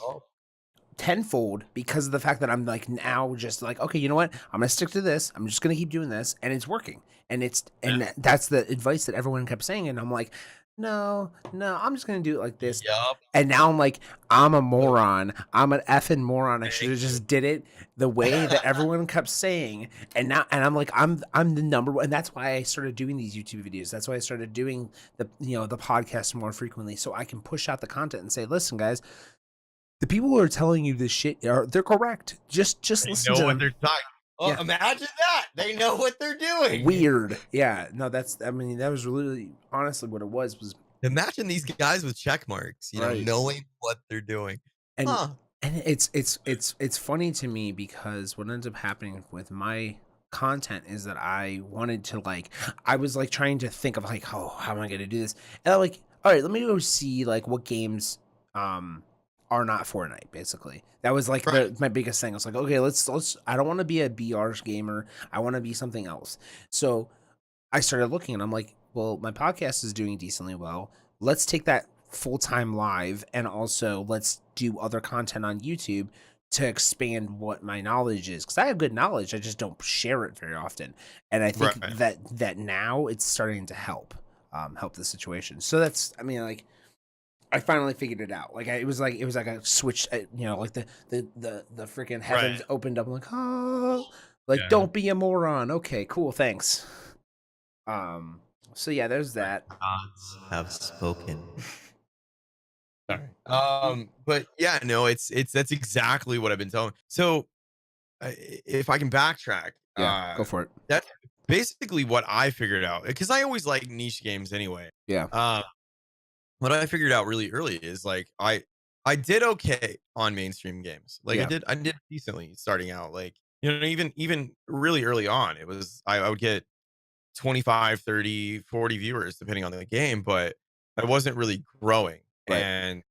tenfold because of the fact that I'm like now just like, okay, you know what? I'm gonna stick to this. I'm just gonna keep doing this, and it's working. And that's the advice that everyone kept saying, and I'm like, no, I'm just gonna do it like this. Yup. And now I'm like, I'm a moron. I'm an effing moron. I should have just did it the way that everyone kept saying. And I'm like, I'm the number one. And that's why I started doing these YouTube videos. That's why I started doing the podcast more frequently, so I can push out the content and say, listen, guys, the people who are telling you this shit they're correct. Just They listen know to what them. they're talking. Well, Yeah. imagine that. They know what they're doing. Weird. Yeah. No, that was really honestly what it was. Imagine these guys with check marks, Right. knowing what they're doing. And and it's funny to me because what ends up happening with my content is that I wanted to I was like trying to think of like, oh, how am I gonna do this? And I'm like, all right, let me go see like what games are not Fortnite, basically. That was like Right. my biggest thing. I was like, okay, let's I don't want to be a BR gamer. I want to be something else. So I started looking and I'm like, well, my podcast is doing decently well. Let's take that full-time live, and also let's do other content on YouTube to expand what my knowledge is, because I have good knowledge, I just don't share it very often. And I think Right. that now it's starting to help the situation. So that's, I mean, like, I finally figured it out. Like, it was like a switch, like the freaking heavens Right. opened up. I'm like, oh, like, Yeah. don't be a moron. Okay, cool, thanks. So yeah, there's that. Gods have spoken. Sorry. But yeah, no, it's that's exactly what I've been telling. So if I can backtrack, Yeah, go for it. that's basically what I figured out, because I always like niche games anyway. Yeah. What I figured out really early is like I did okay on mainstream games. Like Yeah. I did decently starting out. Like, even really early on, it was I would get 25, 30, 40 viewers depending on the game, but I wasn't really growing. Right. And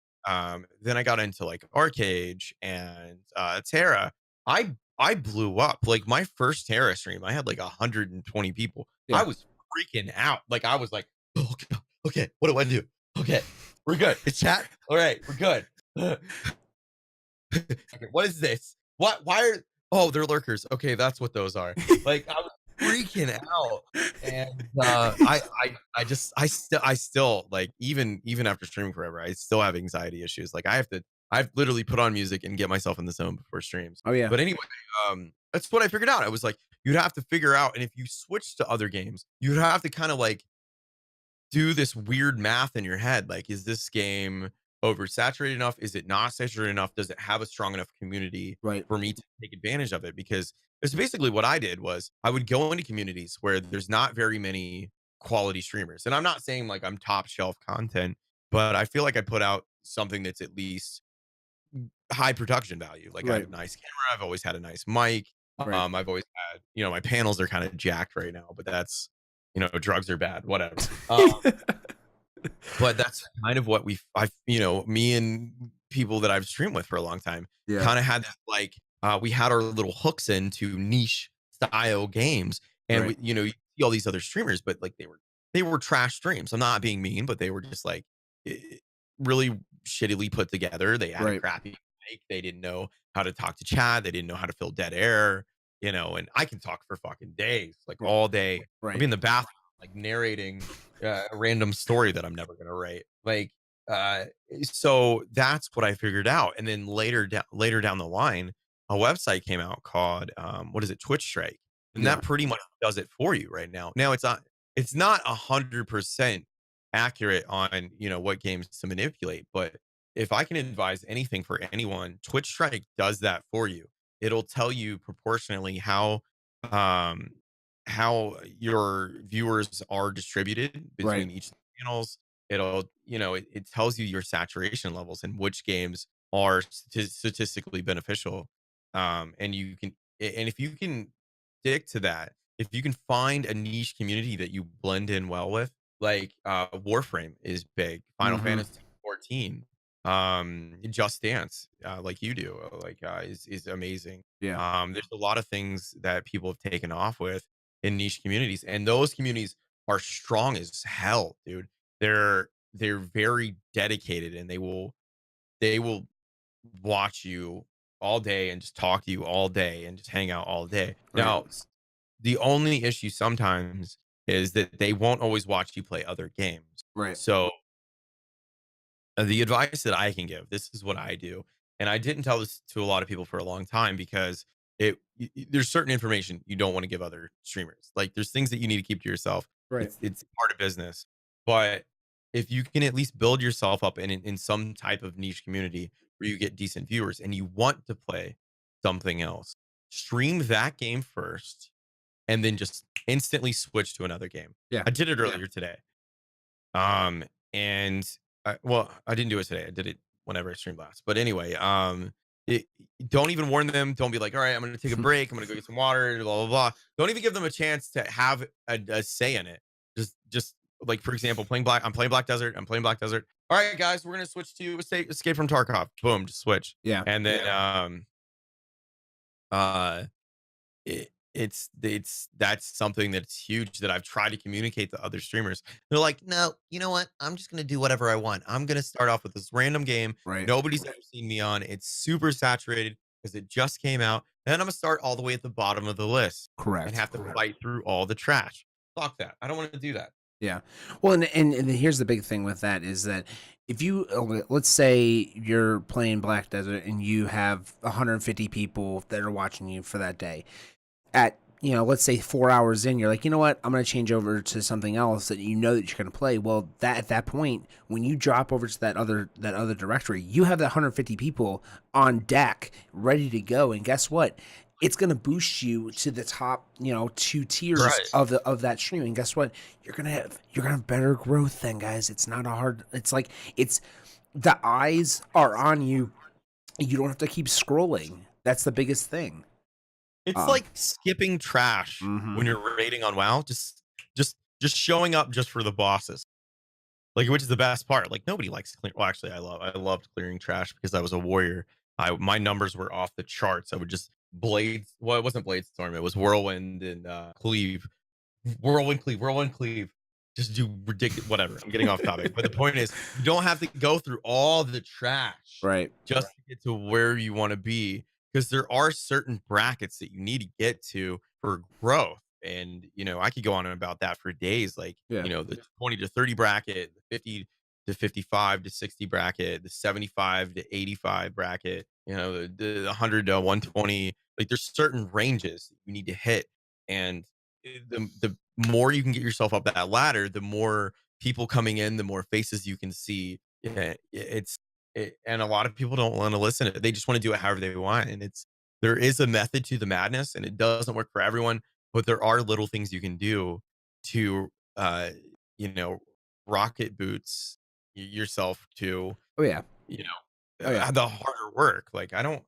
then I got into like Arcade and Terra. I blew up. Like my first Terra stream, I had like 120 people. Yeah. I was freaking out. Like I was like, oh, okay, what do I do? Okay, we're good. It's chat. All right, we're good. Okay, what is this? What? Why are? Oh, they're lurkers. Okay, that's what those are. Like I was freaking out, and I still like, even after streaming forever, I still have anxiety issues. Like I've literally put on music and get myself in the zone before streams. Oh yeah. But anyway, that's what I figured out. I was like, you'd have to figure out, and if you switch to other games, you'd have to kind of like do this weird math in your head. Like, is this game oversaturated enough? Is it not saturated enough? Does it have a strong enough community Right. for me to take advantage of it? Because it's basically what I did was I would go into communities where there's not very many quality streamers. And I'm not saying like I'm top shelf content, but I feel like I put out something that's at least high production value. Like I have Right. a nice camera. I've always had a nice mic. Right. I've always had, my panels are kind of jacked right now, but that's, drugs are bad, whatever. But that's kind of what me and people that I've streamed with for a long time Yeah. kind of had that, like, we had our little hooks into niche style games. And Right. you see all these other streamers, but like they were trash streams. I'm not being mean, but they were just like really shittily put together. They had a Right. crappy mic. They didn't know how to talk to chat. They didn't know how to fill dead air, and I can talk for fucking days, like all day. I'll Right. be in the bathroom, like narrating a random story that I'm never gonna write. Like, so that's what I figured out. And then later down the line, a website came out called what is it, Twitch Strike, and Yeah. that pretty much does it for you right now. Now it's not 100% accurate on what games to manipulate, but if I can advise anything for anyone, Twitch Strike does that for you. It'll tell you proportionally um how your viewers are distributed Right. between each channels. It tells you your saturation levels and which games are statistically beneficial. And if you can stick to that, if you can find a niche community that you blend in well with, like Warframe is big, Final Mhm. Fantasy 14, Just Dance, like you do, is amazing. Yeah. There's a lot of things that people have taken off with in niche communities, and those communities are strong as hell, dude. They're very dedicated, and they will watch you all day and just talk to you all day and just hang out all day. Right. Now, the only issue sometimes is that they won't always watch you play other games. Right. So the advice that I can give, this is what I do, and I didn't tell this to a lot of people for a long time because there's certain information you don't want to give other streamers. Like there's things that you need to keep to yourself. Right. It's part of business, but if you can at least build yourself up in some type of niche community where you get decent viewers and you want to play something else, stream that game first, and then just instantly switch to another game. Yeah. I did it earlier today. Um, and well, I didn't do it today. I did it whenever I streamed last. But anyway, it, don't even warn them. Don't be like, all right, I'm going to take a break. I'm going to go get some water, blah, blah, blah. Don't even give them a chance to have a say in it. Just like, for example, I'm playing Black Desert. I'm playing Black Desert. All right, guys, we're going to switch to Escape from Tarkov. Boom, just switch. Yeah. And then, that's something that's huge that I've tried to communicate to other streamers. They're like, no, you know what? I'm just gonna do whatever I want. I'm gonna start off with this random game Right. nobody's ever seen me on. It's super saturated because it just came out. And then I'm gonna start all the way at the bottom of the list and Correct. have to fight through all the trash. Fuck that. I don't want to do that. Yeah. Well, and here's the big thing with that is that if you let's say you're playing Black Desert and you have 150 people that are watching you for that day, at let's say 4 hours in, you're like, you know what, I'm going to change over to something else that you know that you're going to play. Well, that at that point, when you drop over to that other directory, you have that 150 people on deck ready to go, and guess what? It's going to boost you to the top, 2 tiers Right. of that stream. And guess what? You're going to have better growth then, guys. It's not a hard, it's like, it's the eyes are on you. You don't have to keep scrolling. That's the biggest thing. It's like skipping trash Mhm. when you're raiding on WoW. Just showing up just for the bosses. Like, which is the best part. Like, nobody likes clear. Well, actually, I loved clearing trash because I was a warrior. My numbers were off the charts. I would just blades. Well, it wasn't blade storm. It was whirlwind and cleave. Whirlwind cleave. Just do ridiculous. Whatever. I'm getting off topic. But the point is, you don't have to go through all the trash Right. just to get to where you want to be. Because there are certain brackets that you need to get to for growth. And, I could go on about that for days. Like, Yeah. the 20 to 30 bracket, the 50 to 55 to 60 bracket, the 75 to 85 bracket, the 100 to 120. Like, there's certain ranges that you need to hit. And the more you can get yourself up that ladder, the more people coming in, the more faces you can see. Yeah, and a lot of people don't want to listen to it. They just want to do it however they want. And there is a method to the madness, and it doesn't work for everyone, but there are little things you can do to, you know, rocket boots yourself to, Oh yeah. the harder work. Like, I don't,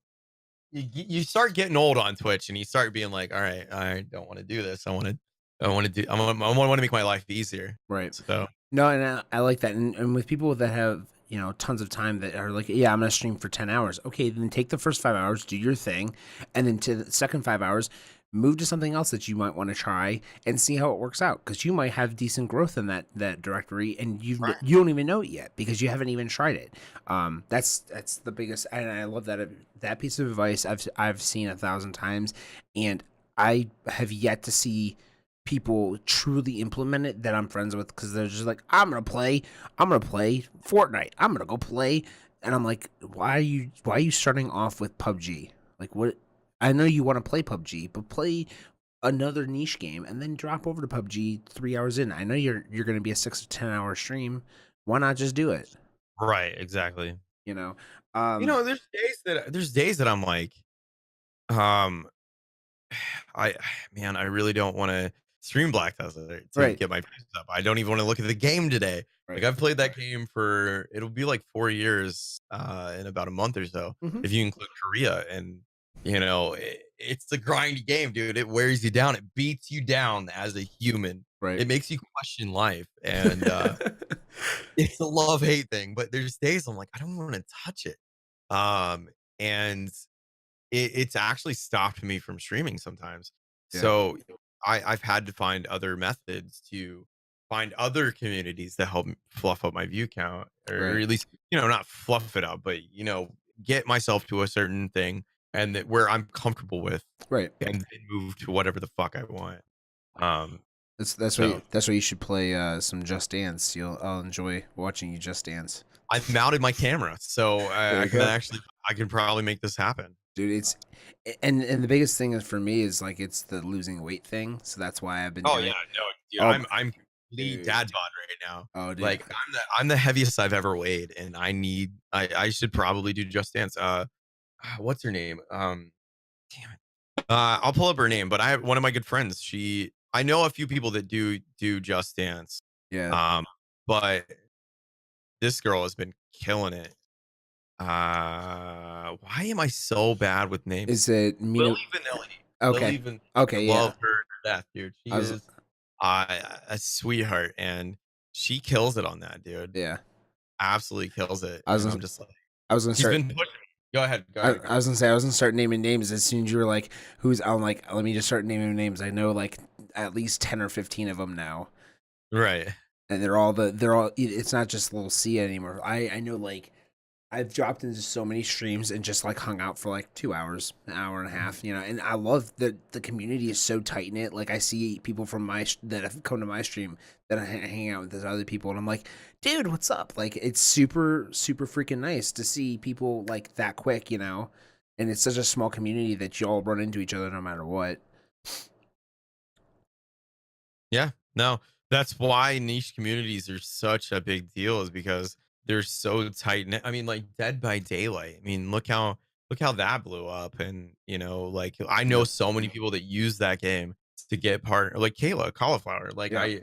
you start getting old on Twitch and you start being like, all right, I don't want to do this. I want to make my life easier. Right. So, No, and I like that. And with people that have, tons of time that are like, yeah, I'm going to stream for 10 hours. Okay, then take the first 5 hours, do your thing. And then to the second 5 hours, move to something else that you might want to try and see how it works out. Because you might have decent growth in that directory and you don't even know it yet because you haven't even tried it. That's the biggest, and I love that piece of advice I've seen 1,000 times. And I have yet to see people truly implement it that I'm friends with, because they're just like, I'm gonna play Fortnite, I'm gonna go play, and I'm like, why are you starting off with PUBG? Like, what? I know you want to play PUBG, but play another niche game and then drop over to PUBG 3 hours in. I know you're gonna be a 6 to 10 hour stream. Why not just do it? right, exactly. There's days that I'm like, um, I really don't want to stream Black Desert to Right. get my views up. I don't even want to look at the game today. Right. Like, I've played that game for, it'll be like 4 years in about a month or so, if you include Korea. And it's a grindy game, dude. It wears you down. It beats you down as a human. Right. It makes you question life, and it's a love-hate thing. But there's days I'm like, I don't want to touch it. And it's actually stopped me from streaming sometimes. Yeah. So I've had to find other methods to find other communities that help fluff up my view count, or Right. at least, not fluff it up, but, get myself to a certain thing and that where I'm comfortable with, Right. and then move to whatever the fuck I want. That's why you should play some Just Dance. I'll enjoy watching you Just Dance. I've mounted my camera, so I can probably make this happen. Dude, it's and the biggest thing is for me is like it's the losing weight thing. So that's why I've been Oh doing yeah, it. no, dude, Oh, I'm complete dude. dad bod right now. Oh, dude. Like, I'm the heaviest I've ever weighed, and I should probably do Just Dance. What's her name? Damn it. I'll pull up her name, but I have one of my good friends. I know a few people that do Just Dance. Yeah. But this girl has been killing it. Why am I so bad with names? Is it Lily Vanilli. Okay. Okay, I yeah. love her to death, dude. She is a sweetheart, and she kills it on that, dude. Yeah. Absolutely kills it. I was And gonna- I'm just like, I was gonna she's start been pushing me. Go ahead. Go I, ahead. I was gonna say I was gonna start naming names as soon as you were like, "Who's?" I'm like, "Let me just start naming names." I know like at least 10 or 15 of them now, Right. and they're all. It's not just little C anymore. I know like I've dropped into so many streams and just like hung out for like 2 hours, an hour and a half, and I love that the community is so tight knit. Like I see people from that have come to my stream that I hang out with those other people, and I'm like, dude, what's up? Like it's super super freaking nice to see people like that quick. And it's such a small community that you all run into each other no matter what. Yeah. No, that's why niche communities are such a big deal, is because they're so tight knit. I mean, like Dead by Daylight. I mean, look how that blew up. And like I know Yeah, so many people that use that game to get like Kayla Cauliflower. Like yeah,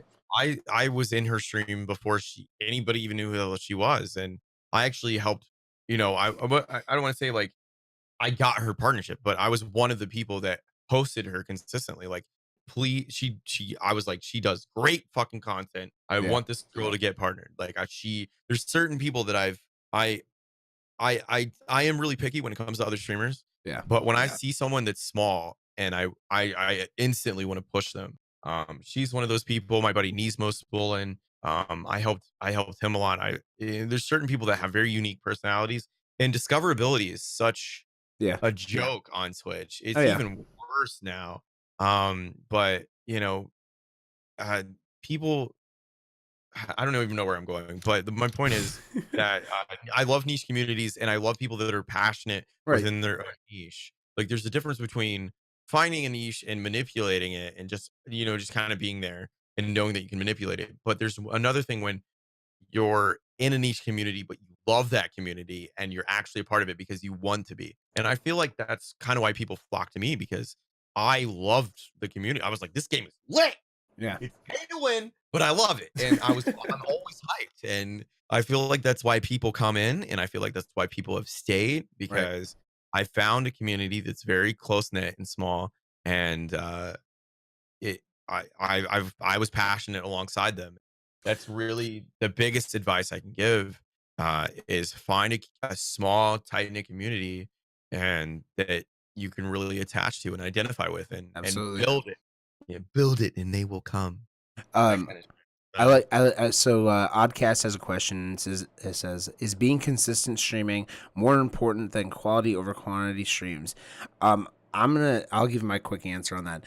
I was in her stream before anybody even knew who the hell she was. And I actually helped, I don't want to say like I got her partnership, but I was one of the people that hosted her consistently. Like, please, I was like, she does great fucking content. I yeah, want this girl to get partnered. Like, there's certain people that I, I am really picky when it comes to other streamers. yeah. But when I see someone that's small and I instantly want to push them. She's one of those people. My buddy Nismo's pulling. I helped him a lot. There's certain people that have very unique personalities, and discoverability is such Yeah. a joke on Twitch. Oh It's yeah. even worse now. But uh, people, I don't even know where I'm going, but my point is that I love niche communities and I love people that are passionate Right. within their own niche. Like, there's a difference between finding a niche and manipulating it, and just kind of being there and knowing that you can manipulate it. But there's another thing when you're in a niche community, but you love that community and you're actually a part of it because you want to be. And I feel like that's kind of why people flock to me, because I loved the community. I was like, this game is lit. Yeah. It's pay to win, but I love it. And I'm always hyped. And I feel like that's why people come in. And I feel like that's why people have stayed, Right. because I found a community that's very close knit and small. And it I was passionate alongside them. That's really the biggest advice I can give, is find a small, tight knit community, and that you can really attach to and identify with, and Absolutely. build it. Yeah, build it, and they will come. That Um, kind of. I like. So Oddcast has a question. It says, "Is being consistent streaming more important than quality over quantity streams?" I'll give my quick answer on that.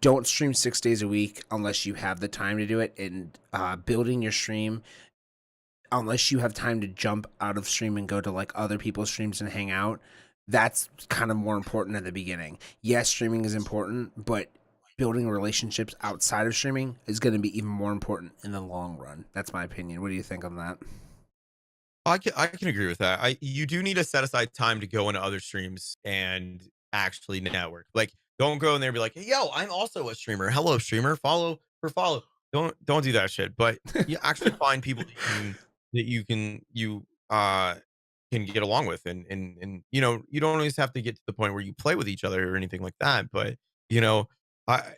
Don't stream 6 days a week unless you have the time to do it. And building your stream, unless you have time to jump out of stream and go to like other people's streams and hang out, that's kind of more important at the beginning. Yes, streaming is important, but building relationships outside of streaming is going to be even more important in the long run. That's my opinion. What do you think on that? I can agree with that. You do need to set aside time to go into other streams and actually network. Like, don't go in there and be like, hey, yo, I'm also a streamer. Hello, streamer. Follow for follow. Don't do that shit. But you actually find people that you can get along with, and you don't always have to get to the point where you play with each other or anything like that. But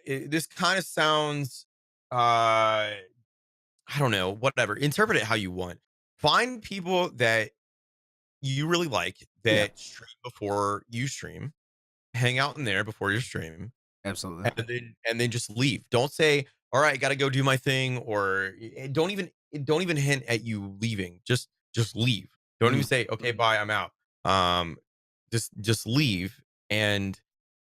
this kind of sounds I don't know, whatever. Interpret it how you want. Find people that you really like Yeah, that stream before you stream. Hang out in there before your stream, absolutely. and then just leave. Don't say, "All right, got to go do my thing," or don't even hint at you leaving. Just leave. Don't even Mhm. say, "Okay, bye, I'm out." Um, just leave, and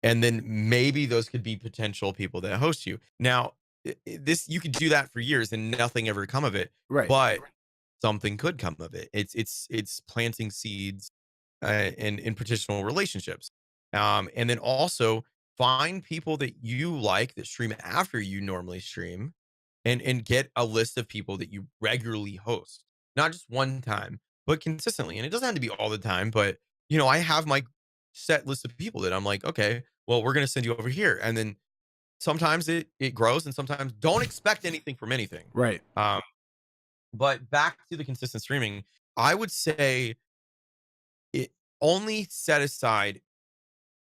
then maybe those could be potential people that host you. Now, this you could do that for years and nothing ever come of it, Right. but something could come of it. It's planting seeds, in potential relationships, and then also find people that you like that stream after you normally stream, and get a list of people that you regularly host, not just one time, but consistently. And it doesn't have to be all the time, but I have my set list of people that I'm like, okay, well, we're gonna send you over here, and then sometimes it grows, and sometimes don't expect anything from anything. Right. Um, but back to the consistent streaming, I would say it only set aside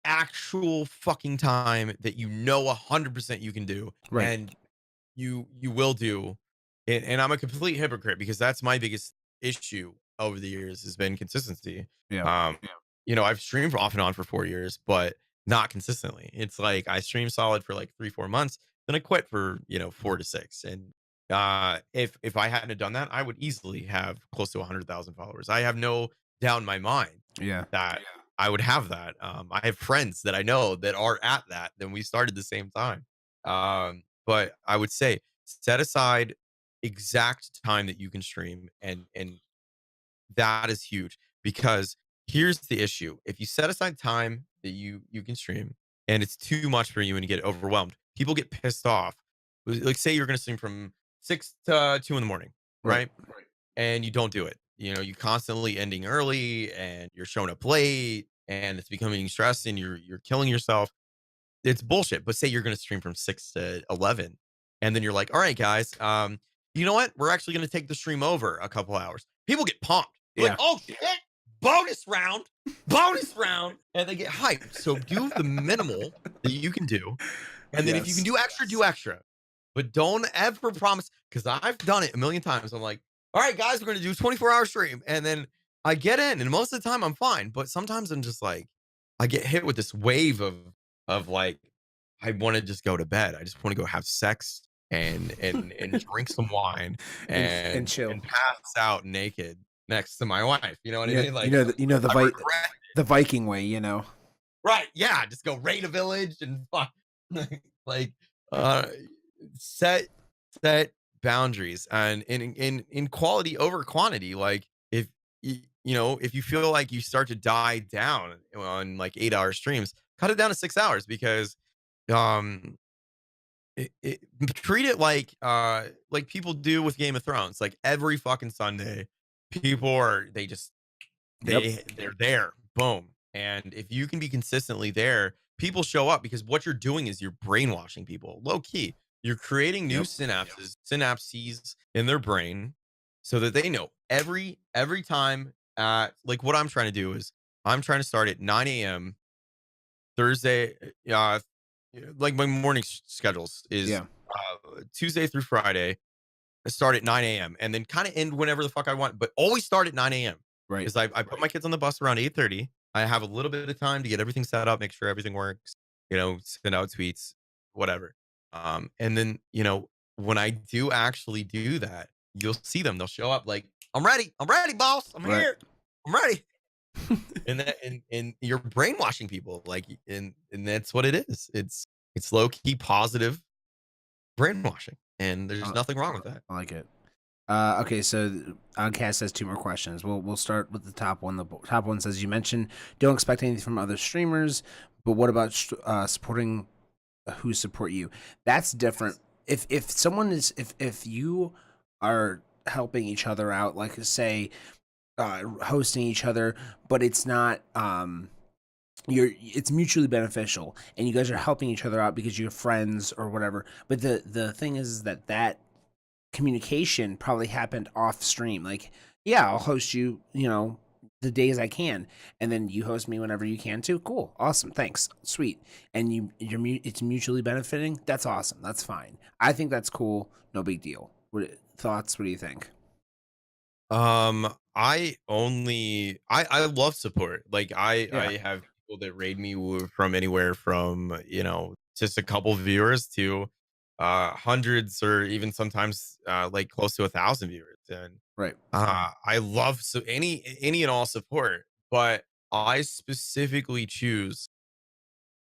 actual fucking time that 100% you can do, Right. and you will do. And I'm a complete hypocrite because that's my biggest issue over the years has been consistency. Yeah. Um, I've streamed off and on for 4 years, but not consistently. It's like I stream solid for like 3, 4 months, then I quit for 4 to 6. And if I hadn't have done that, I would easily have close to 100,000 followers. I have no doubt in my mind Yeah. that I would have that. I have friends that I know that are at that. Then we started the same time. But I would say set aside exact time that you can stream, and that is huge because here's the issue. If you set aside time that you can stream and it's too much for you and you get overwhelmed, people get pissed off. Like say you're going to stream from 6 to 2 in the morning, Right. right? And you don't do it. You constantly ending early and you're showing up late and it's becoming stressed and you're killing yourself. It's bullshit. But say you're going to stream from 6 to 11 and then you're like, "All right, guys, you know what? We're actually going to take the stream over a couple hours." People get pumped. They're Yeah. like, "Oh shit, bonus round," and they get hyped. So do the minimal that you can do, and then if you can do extra. But don't ever promise, because I've done it a million times. I'm like, "All right, guys, we're going to do 24-hour stream," and then I get in, and most of the time I'm fine. But sometimes I'm just like, I get hit with this wave of like, I want to just go to bed. I just want to go have sex and drink some wine And chill. and pass out naked next to my wife. You know what I mean? Like, the Viking way, right? Yeah, just go raid a village and fuck. like, set boundaries and in quality over quantity. Like, if you feel like you start to die down on like 8-hour streams, cut it down to 6 hours because um treat it like people do with Game of Thrones. Like every fucking Sunday, people are they're there. Boom. And if you can be consistently there, people show up because what you're doing is you're brainwashing people. Low key. You're creating new synapses in their brain so that they know every time like what I'm trying to do is I'm trying to start at 9 a.m. Thursday. Like my morning schedules is Tuesday through Friday. I start at 9 a.m. and then kind of end whenever the fuck I want, but always start at 9 a.m. Right. Because I put my kids on the bus around 8:30. I have a little bit of time to get everything set up, make sure everything works, send out tweets, whatever. And then, when I do actually do that, you'll see them. They'll show up like, I'm ready, boss. I'm here. I'm ready. and you're brainwashing people, like, and that's what it is. It's low key positive brainwashing, and there's nothing wrong with that. I like it. Okay, so Oddcast has 2 more questions. We'll start with the top one. The top one says, you mentioned don't expect anything from other streamers, but what about supporting who support you? That's different. If someone is if you are helping each other out, like say hosting each other, but it's not it's mutually beneficial and you guys are helping each other out because you're friends or whatever. But the thing is that communication probably happened off stream. Like, yeah, I'll host you, the days I can, and then you host me whenever you can too. Cool, awesome, thanks, sweet. And it's mutually benefiting. That's awesome. That's fine. I think that's cool. No big deal. Thoughts? What do you think? I love support. Like I have people that raid me from anywhere from just a couple viewers to hundreds or even sometimes like close to 1,000 viewers. And right, I love any and all support, but I specifically choose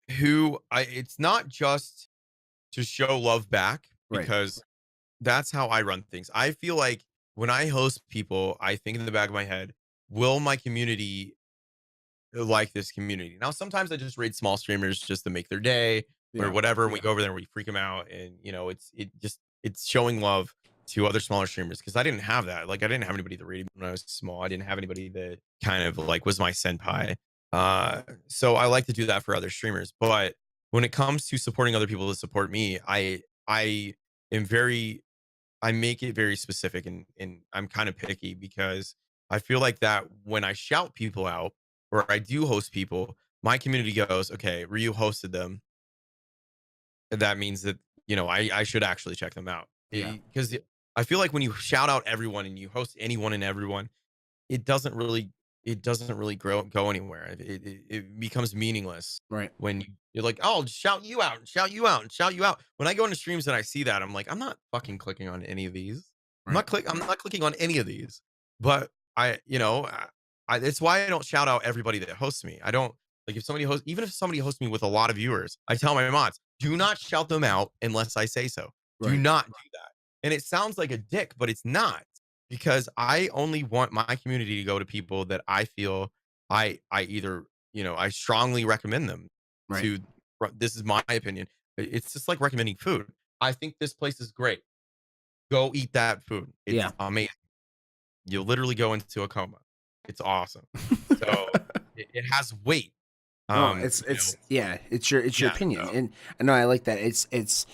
it's not just to show love back, because that's how I run things. I feel like when I host people, I think in the back of my head, will my community like this community? Now, sometimes I just raid small streamers just to make their day or whatever. And we go over there and we freak them out. And, it's showing love to other smaller streamers, because I didn't have that. Like, I didn't have anybody that rated me when I was small. I didn't have anybody that kind of like was my senpai. So I like to do that for other streamers. But when it comes to supporting other people to support me, I make it very specific, and I'm kind of picky, because I feel like that when I shout people out or I do host people, my community goes, okay, Ryu hosted them. That means that, I should actually check them out. Because I feel like when you shout out everyone and you host anyone and everyone, it doesn't really it doesn't really go anywhere. It becomes meaningless Right. when you're like, oh, shout you out and shout you out and shout you out. When I go into streams and I see that, I'm like, I'm not fucking clicking on any of these. Right. I'm not clicking on any of these. But it's why I don't shout out everybody that hosts me. I don't like if somebody hosts, even if somebody hosts me with a lot of viewers, I tell my mods, do not shout them out unless I say so. Do Right. not do that. And it sounds like a dick, but it's not, because I only want my community to go to people that I feel I either, I strongly recommend them Right. to. This is my opinion. It's just like recommending food. I think this place is great. Go eat that food. It's Yeah. amazing. You'll literally go into a coma. It's awesome. So it has weight. No, it's your opinion, so- and I know I like that. It's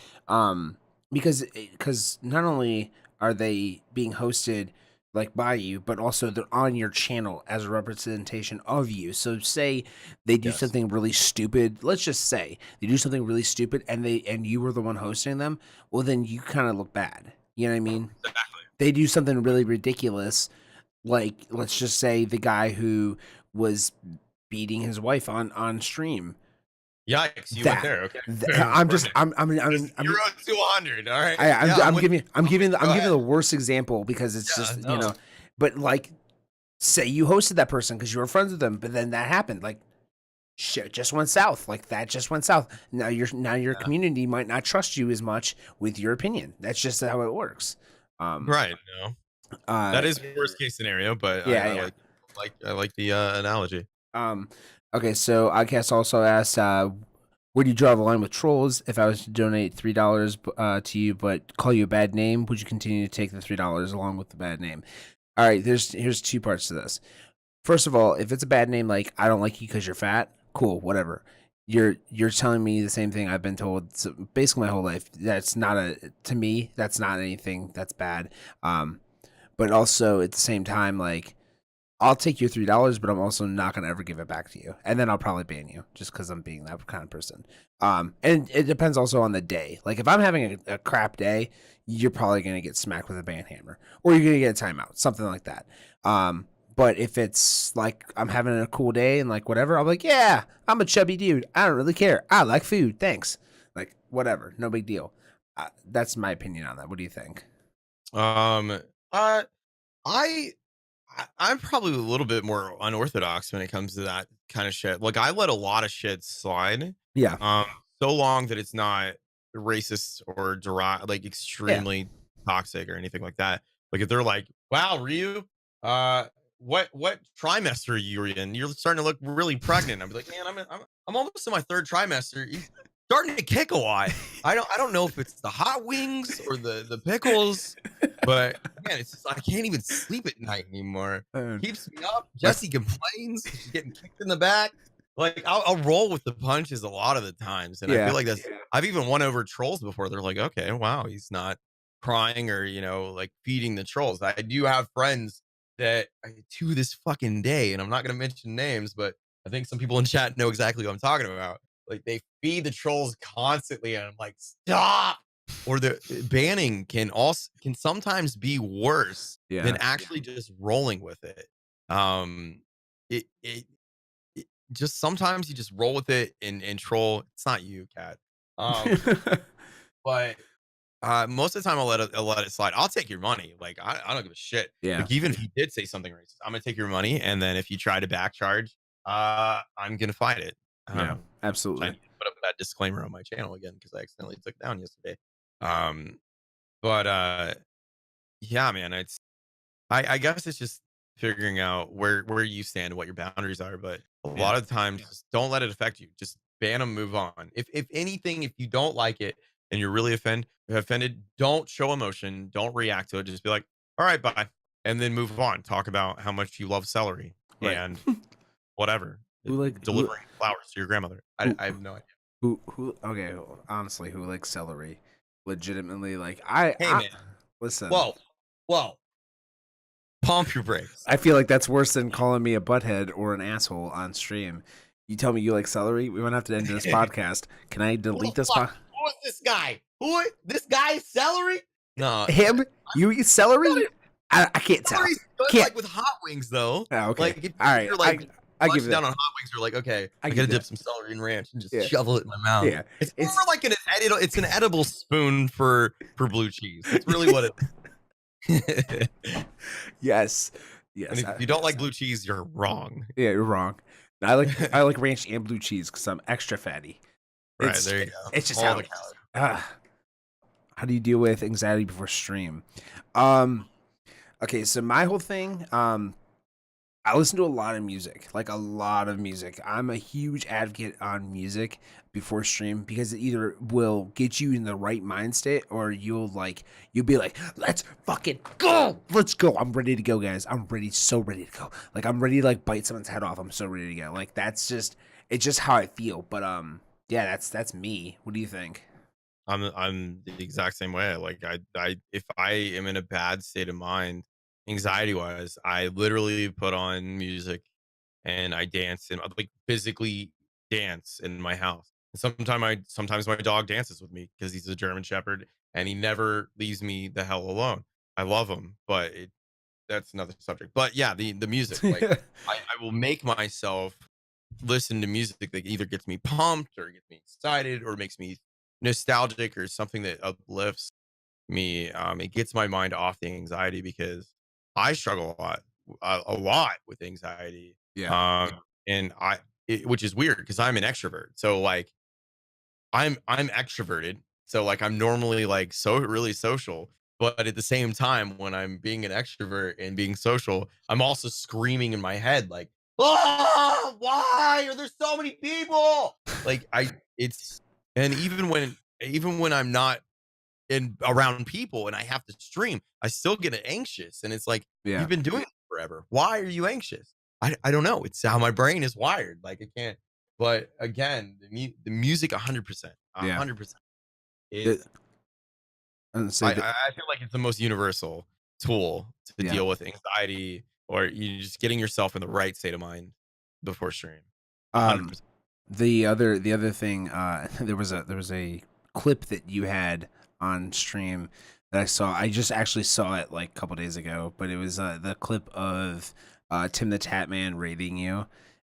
because not only are they being hosted like by you, but also they're on your channel as a representation of you. So say they do Yes. something really stupid. Let's just say they do something really stupid, and you were the one hosting them. Well, then you kind of look bad. You know what I mean? Exactly. They do something really ridiculous, like let's just say the guy who was beating his wife on stream. Yikes! You That- went there. Okay. I'm just I'm 0-200. All right. I'm giving Go ahead. the worst example because it's Yeah, just no. but like say you hosted that person because you were friends with them, but then that happened, like shit just went south, like that just went south. Now your community might not trust you as much with your opinion. That's just how it works. Right. No. That is worst case scenario, but Yeah, I like the analogy. Okay, so Oddcast also asked, where do you draw the line with trolls? If I was to donate $3 to you, but call you a bad name, would you continue to take the $3 along with the bad name? All right, here's two parts to this. First of all, if it's a bad name, like I don't like you because you're fat, cool, whatever. You're telling me the same thing I've been told basically my whole life. To me, that's not anything that's bad. But also at the same time, like, I'll take your $3, but I'm also not gonna ever give it back to you, and then I'll probably ban you just because I'm being that kind of person. And it depends also on the day. Like if I'm having a crap day, you're probably gonna get smacked with a ban hammer, or you're gonna get a timeout, something like that. But if it's like I'm having a cool day and like whatever, I'm like, yeah, I'm a chubby dude. I don't really care. I like food. Thanks. Like whatever, no big deal. That's my opinion on that. What do you think? I'm probably a little bit more unorthodox when it comes to that kind of shit. Like I let a lot of shit slide. Yeah. So long that it's not racist or like extremely toxic or anything like that. Like if they're like, "Wow, Ryu, what trimester you're in? You're starting to look really pregnant." I'm like, "Man, I'm almost in my third trimester. You're starting to kick a lot." I don't know if it's the hot wings or the pickles, but man, it's just I can't even sleep at night anymore. Keeps me up. Jesse complains. She's getting kicked in the back. Like I'll roll with the punches a lot of the times, and I feel like that's. I've even won over trolls before. They're like, okay, wow, he's not crying or like feeding the trolls. I do have friends that to this fucking day, and I'm not going to mention names, but I think some people in chat know exactly what I'm talking about. Like they feed the trolls constantly, and I'm like, stop. Or the banning can sometimes be worse than actually just rolling with it. It just sometimes you just roll with it and troll. It's not you, Kat. But most of the time I'll let it slide. I'll take your money. Like I don't give a shit. Yeah. Like even if you did say something racist, I'm gonna take your money, and then if you try to backcharge, I'm gonna fight it. Yeah, absolutely. I need to put up that disclaimer on my channel again because I accidentally took it down yesterday. But yeah, man, it's I guess it's just figuring out where you stand and what your boundaries are. But a lot of times, just don't let it affect you. Just ban them, move on. If anything, if you don't like it and you're really offended, don't show emotion. Don't react to it. Just be like, all right, bye, and then move on. Talk about how much you love celery and whatever. Delivering flowers to your grandmother. I have no idea. Who? Okay, honestly, who likes celery? Legitimately, like Hey man, listen. Whoa. Pump your brakes. I feel like that's worse than calling me a butthead or an asshole on stream. You tell me you like celery, we won't have to end this podcast. Can I delete this podcast? Who is this guy? This guy is celery? No. Him? You eat celery? I can't tell. Celery's good, Can't. like with hot wings, though. Oh, okay. Like if All right. you're like I give munching it down that. on hot wings, you're like, okay, I I give gotta dip that. some celery and ranch and just Yeah. shovel it in my mouth. Yeah. It's more It's like it's an edible spoon for blue cheese. That's really what it. yes. And Yes. if you don't like blue cheese, you're wrong. Yeah, you're wrong. I like ranch and blue cheese because I'm extra fatty. Right, there you go. It's just All how the it is. calories. How do you deal with anxiety before stream? Okay, so my whole thing, I listen to a lot of music, like a lot of music. I'm a huge advocate on music before stream because it either will get you in the right mind state or you'll be like, let's fucking go. Let's go. I'm ready to go, guys. So ready to go. Like I'm ready to like bite someone's head off. I'm so ready to go. Like it's just how I feel. But yeah, that's me. What do you think? I'm the exact same way. Like I if I am in a bad state of mind, anxiety wise, I literally put on music and I dance and like physically dance in my house. And sometimes my dog dances with me because he's a German Shepherd and he never leaves me the hell alone. I love him, but that's another subject. But yeah, the music, like I will make myself listen to music that either gets me pumped or gets me excited or makes me nostalgic or something that uplifts me. It gets my mind off the anxiety because I struggle a lot with anxiety. Yeah. And which is weird because I'm an extrovert. So like I'm extroverted. So like I'm normally like so really social, but at the same time when I'm being an extrovert and being social, I'm also screaming in my head like, "Oh, why are there so many people?" Like it's and even when I'm not in around people and I have to stream, I still get anxious and it's like, Yeah. "You've been doing it forever. Why are you anxious?" I don't know. It's how my brain is wired. Like I can't. But again, the music 100%, Yeah. 100% It, is and say that, I feel like it's the most universal tool to yeah. deal with anxiety or you just getting yourself in the right state of mind before stream. Um 100%. the other thing, there was a clip that you had on stream that I saw. I just actually saw it like a couple days ago, but it was the clip of Tim the Tatman rating you,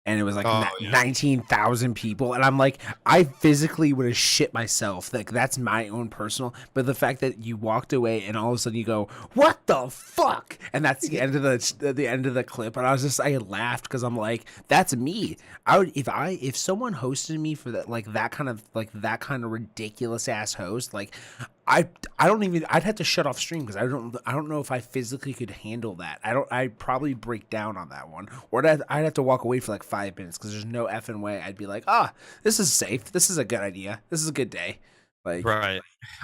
and it was like Oh, yeah. 19,000 people, and I'm like, I physically would have shit myself. Like that's my own personal, but the fact that you walked away and all of a sudden you go, what the fuck, and that's the end of the end of the clip, and I laughed because I'm like, that's me. I would if someone hosted me for that, like that kind of ridiculous ass host, like I don't even, I'd have to shut off stream because I don't know if I physically could handle that. I'd probably break down on that one, or I'd have to walk away for like 5 minutes because there's no effing way I'd be like, this is safe, this is a good idea, this is a good day, like Right.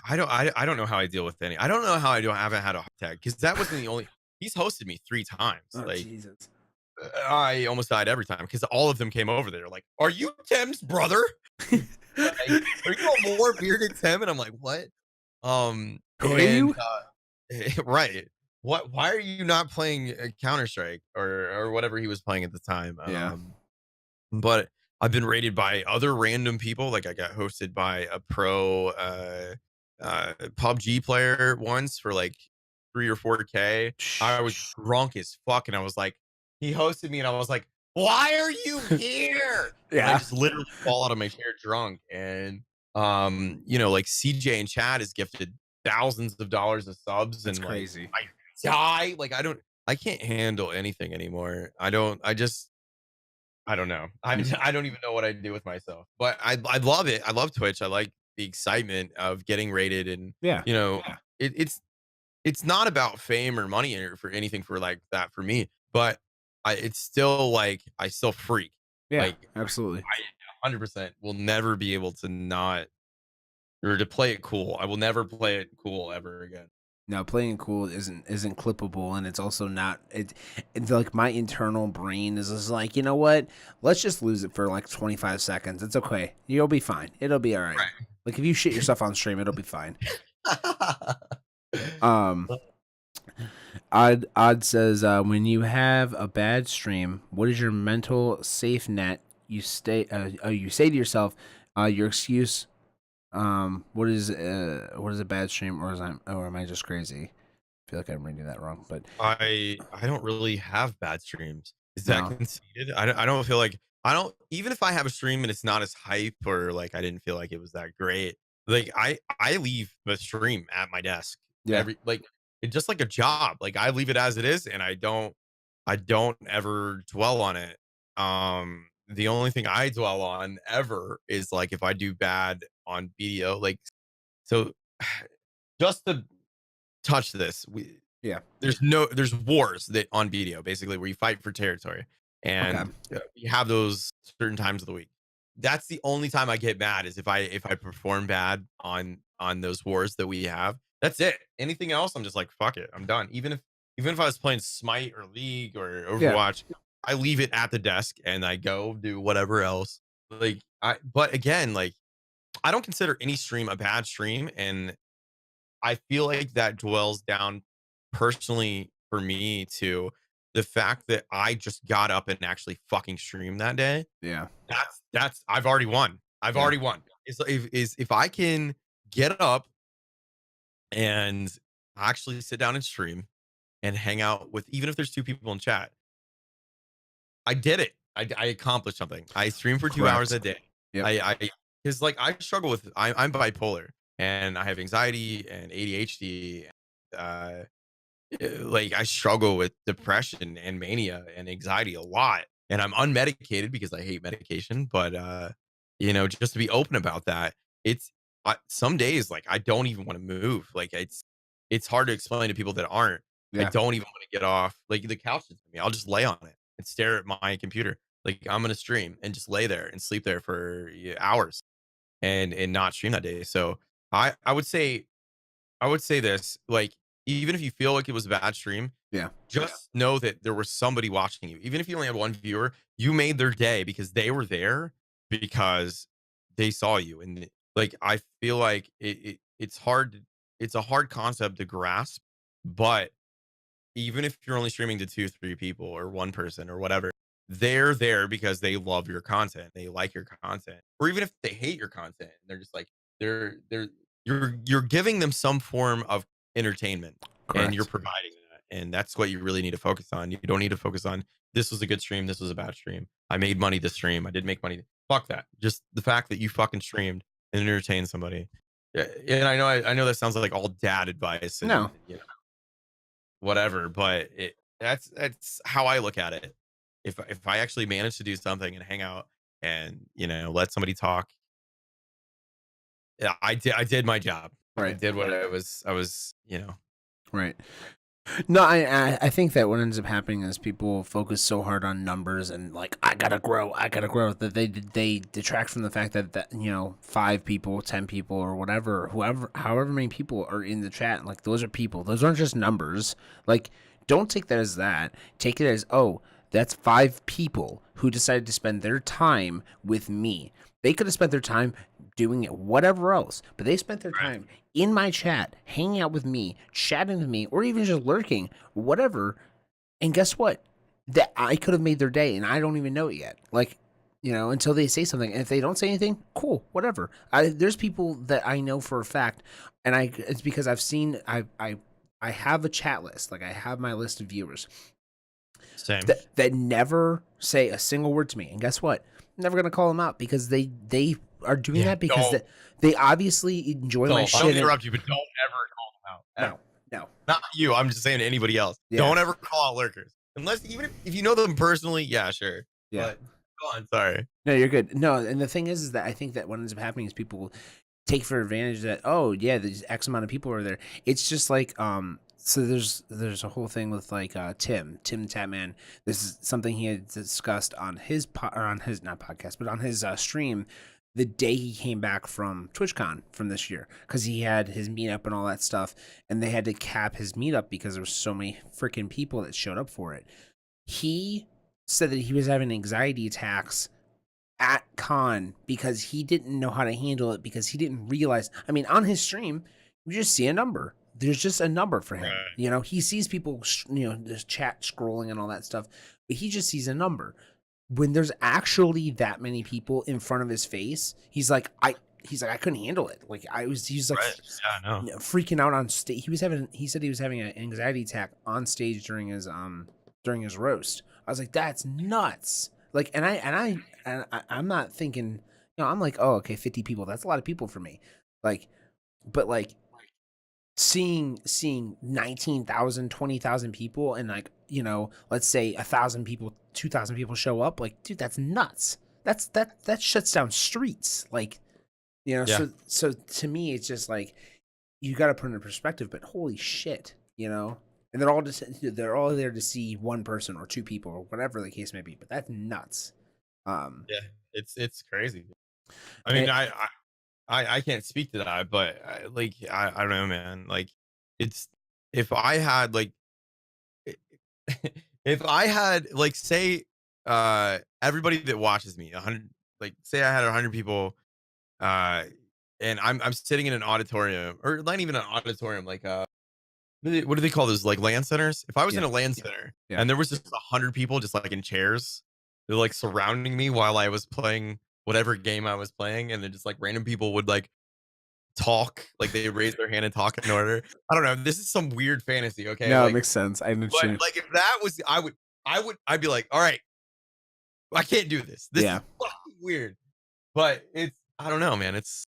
I don't know how I deal with any. I don't know how I haven't had a heart attack because that wasn't the only. He's hosted me 3 times. oh Like Jesus. I almost died every time because all of them came over there. Like, are you Tim's brother? Like, are you a more bearded Tim? And I'm like, what? Who are you? Right. What? Why are you not playing Counter Strike or whatever he was playing at the time? Yeah. But I've been rated by other random people. Like I got hosted by a pro PUBG player once for like 3 or 4K. I was drunk as fuck, and I was like, he hosted me, and I was like, "Why are you here?" And I Yeah, just literally fall out of my chair drunk. And like CJ and Chad has gifted thousands of dollars of subs, that's and like crazy. I die. Like I can't handle anything anymore. I don't know. I don't even know what I'd do with myself. But I love it. I love Twitch. I like the excitement of getting rated, and Yeah. it's not about fame or money or for anything for like that for me. But it's still like I still freak. Yeah, Like absolutely. I 100% will never be able to not or to play it cool. I will never play it cool ever again. No, playing cool isn't clippable, and it's also not it's like my internal brain is just like, you know what? Let's just lose it for like 25 seconds. It's okay. You'll be fine. It'll be all right. Like if you shit yourself on stream, it'll be fine. Um, Odd says, when you have a bad stream, what is your mental safe net? You say to yourself, your excuse. What is a bad stream, or am I just crazy? feel like I'm reading that wrong, but I don't really have bad streams. Is that no. conceited? I don't feel like I don't even if I have a stream and it's not as hype or like I didn't feel like it was that great. Like I leave the stream at my desk Yeah. every like it's just like a job. Like I leave it as it is and I don't ever dwell on it. The only thing I dwell on ever is like if I do bad on video, like so just to touch this, Yeah. there's wars that on video basically where you fight for territory Okay. and you have those certain times of the week. That's the only time I get mad is if I perform bad on those wars that we have. That's it. Anything else, I'm just like fuck it, I'm done. Even if I was playing Smite or League or Yeah. Overwatch, I leave it at the desk and I go do whatever else. But again, like I don't consider any stream a bad stream, and I feel like that dwells down personally for me to the fact that I just got up and actually fucking streamed that day. Yeah. That's I've already won. I've Yeah. already won. If I can get up and actually sit down and stream and hang out with even if there's two people in chat, I did it. I accomplished something. I stream for 2 hours a day. Yep. I because like I struggle with I'm bipolar and I have anxiety and ADHD. Uh, like I struggle with depression and mania and anxiety a lot, and I'm unmedicated because I hate medication. But just to be open about that, it's some days like I don't even want to move. Like it's hard to explain to people that aren't. I Yeah. don't even want to get off like the couch is me. I'll just lay on it and stare at my computer. Like I'm gonna stream and just lay there and sleep there for hours and not stream that day. So I would say this, like, even if you feel like it was a bad stream, Yeah. just know that there was somebody watching you. Even if you only had one viewer, you made their day because they were there because they saw you. And like, I feel like it's hard. It's a hard concept to grasp, but even if you're only streaming to 2, 3 people or one person or whatever, they're there because they love your content. They like your content. Or even if they hate your content, they're just like they're you're giving them some form of entertainment and you're Correct. providing that. And that's what you really need to focus on. You don't need to focus on this was a good stream, this was a bad stream. I made money this stream. I did make money. Fuck that. Just the fact that you fucking streamed and entertained somebody. Yeah, and I know that sounds like all dad advice and No. whatever, but that's how I look at it. If I actually manage to do something and hang out and let somebody talk, yeah, I did my job. I Right. did what I was. Right. No, I think that what ends up happening is people focus so hard on numbers and like I gotta grow that they detract from the fact that 5 people, 10 people, or whatever, however many people are in the chat. Like those are people. Those aren't just numbers. Like don't take that as that. Take it as that's 5 people who decided to spend their time with me. They could have spent their time doing whatever else, but they spent their time in my chat, hanging out with me, chatting with me, or even just lurking, whatever. And guess what? That I could have made their day, and I don't even know it yet. Like, until they say something. And if they don't say anything, cool, whatever. There's people that I know for a fact, and it's because I've seen I have a chat list. Like I have my list of viewers. Same. That never say a single word to me. And guess what? I'm never gonna call them out because they are doing that because they obviously enjoy my shit. I'll interrupt you, but don't ever call them out. No. Not you. I'm just saying to anybody else. Yeah. Don't ever call out lurkers. Unless even if you know them personally, yeah, sure. Yeah. But go on, sorry. No, you're good. No, and the thing is that I think that what ends up happening is people take for advantage that there's X amount of people are there. It's just like so there's a whole thing with like Tim Tatman. This is something he had discussed on his not podcast, but on his stream the day he came back from TwitchCon from this year, because he had his meetup and all that stuff, and they had to cap his meetup because there was so many freaking people that showed up for it. He said that he was having anxiety attacks at con because he didn't know how to handle it, because he didn't realize, I mean, on his stream, you just see a number. There's just a number for him. Right. He sees people, this chat scrolling and all that stuff, but he just sees a number. When there's actually that many people in front of his face, he's like, he's like, I couldn't handle it. Like he's like Right. Yeah, no. freaking out on stage. He said he was having an anxiety attack on stage during his roast. I was like, that's nuts. Like, I'm not thinking, I'm like, oh, okay, 50 people. That's a lot of people for me. Like, but like seeing 19,000, 20,000 people and like, let's say 1,000 people, 2,000 people show up. Like, dude, that's nuts. That shuts down streets. Like, so to me, it's just like, you got to put it in perspective, but holy shit, and they're all there to see one person or two people or whatever the case may be, but that's nuts. Yeah, it's crazy. I mean, I can't speak to that, but I don't know, man. Like, it's if I had like if I had like say everybody that watches me 100, like say I had 100 people, uh and I'm sitting in an auditorium, or not even an auditorium, like what do they call those, like LAN centers? If I was in a LAN center and there was just 100 people just like in chairs, they're like surrounding me while I was playing whatever game I was playing, and then just like random people would like talk, like they raise their hand and talk in order. I don't know. This is some weird fantasy, okay? No, it Like, makes sense. I but understand. like if that was, I'd be like, all right, I can't do this. This is fucking weird. But I don't know, man. It's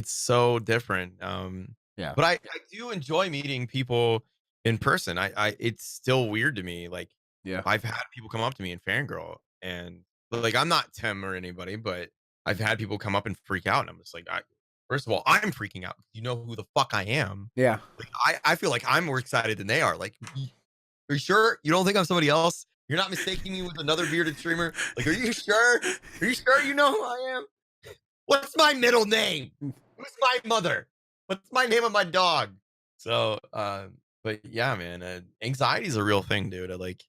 so different. But I do enjoy meeting people in person. It's still weird to me. Like, I've had people come up to me and fangirl, and like I'm not Tim or anybody, but I've had people come up and freak out, and I'm just like, first of all, I'm freaking out. You know who the fuck I am? Yeah. Like, I feel like I'm more excited than they are. Like, are you sure you don't think I'm somebody else? You're not mistaking me with another bearded streamer? Like, are you sure? Are you sure you know who I am? What's my middle name? Who's my mother? What's my name of my dog? So, but yeah, man, anxiety is a real thing, dude. Like,